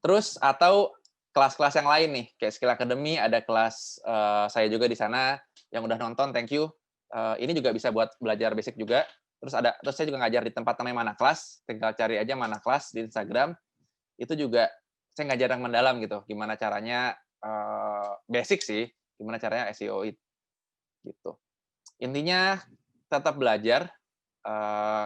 Terus atau kelas-kelas yang lain nih, kayak Skill Academy, ada kelas saya juga di sana yang udah nonton, thank you. Ini juga bisa buat belajar basic juga. Terus saya juga ngajar di tempat namanya Mana Kelas, tinggal cari aja Mana Kelas di Instagram. Itu juga saya ngajar yang mendalam gitu, gimana caranya basic sih, gimana caranya SEO gitu. Intinya tetap belajar,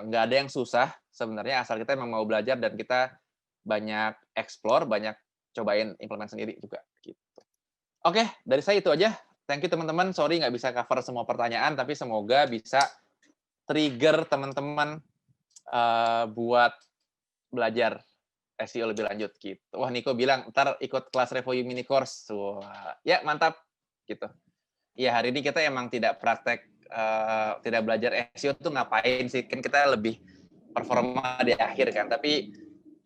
nggak ada yang susah sebenarnya, asal kita memang mau belajar dan kita banyak explore, banyak cobain implement sendiri juga gitu. Oke, dari saya itu aja. Thank you teman-teman. Sorry nggak bisa cover semua pertanyaan, tapi semoga bisa trigger teman-teman buat belajar SEO lebih lanjut gitu. Wah, Niko bilang ntar ikut kelas Revoyu mini course. Wah, ya mantap gitu. Ya hari ini kita emang tidak praktek, tidak belajar SEO tuh ngapain sih? Kan kita lebih performa di akhir kan. Tapi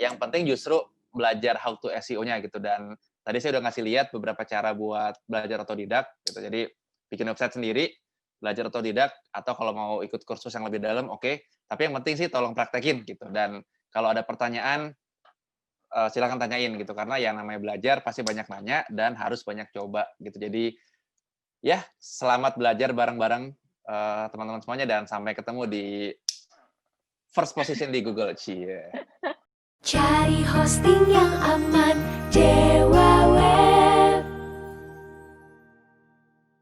yang penting justru belajar how to SEO-nya gitu. Dan tadi saya udah ngasih lihat beberapa cara buat belajar otodidak gitu. Jadi bikin website sendiri, belajar otodidak, atau kalau mau ikut kursus yang lebih dalam, oke. Tapi yang penting sih tolong praktekin gitu. Dan kalau ada pertanyaan, silakan tanyain gitu. Karena yang namanya belajar pasti banyak nanya dan harus banyak coba gitu. Jadi ya selamat belajar bareng-bareng teman-teman semuanya dan sampai ketemu di first position di Google. Cie. Cari hosting yang aman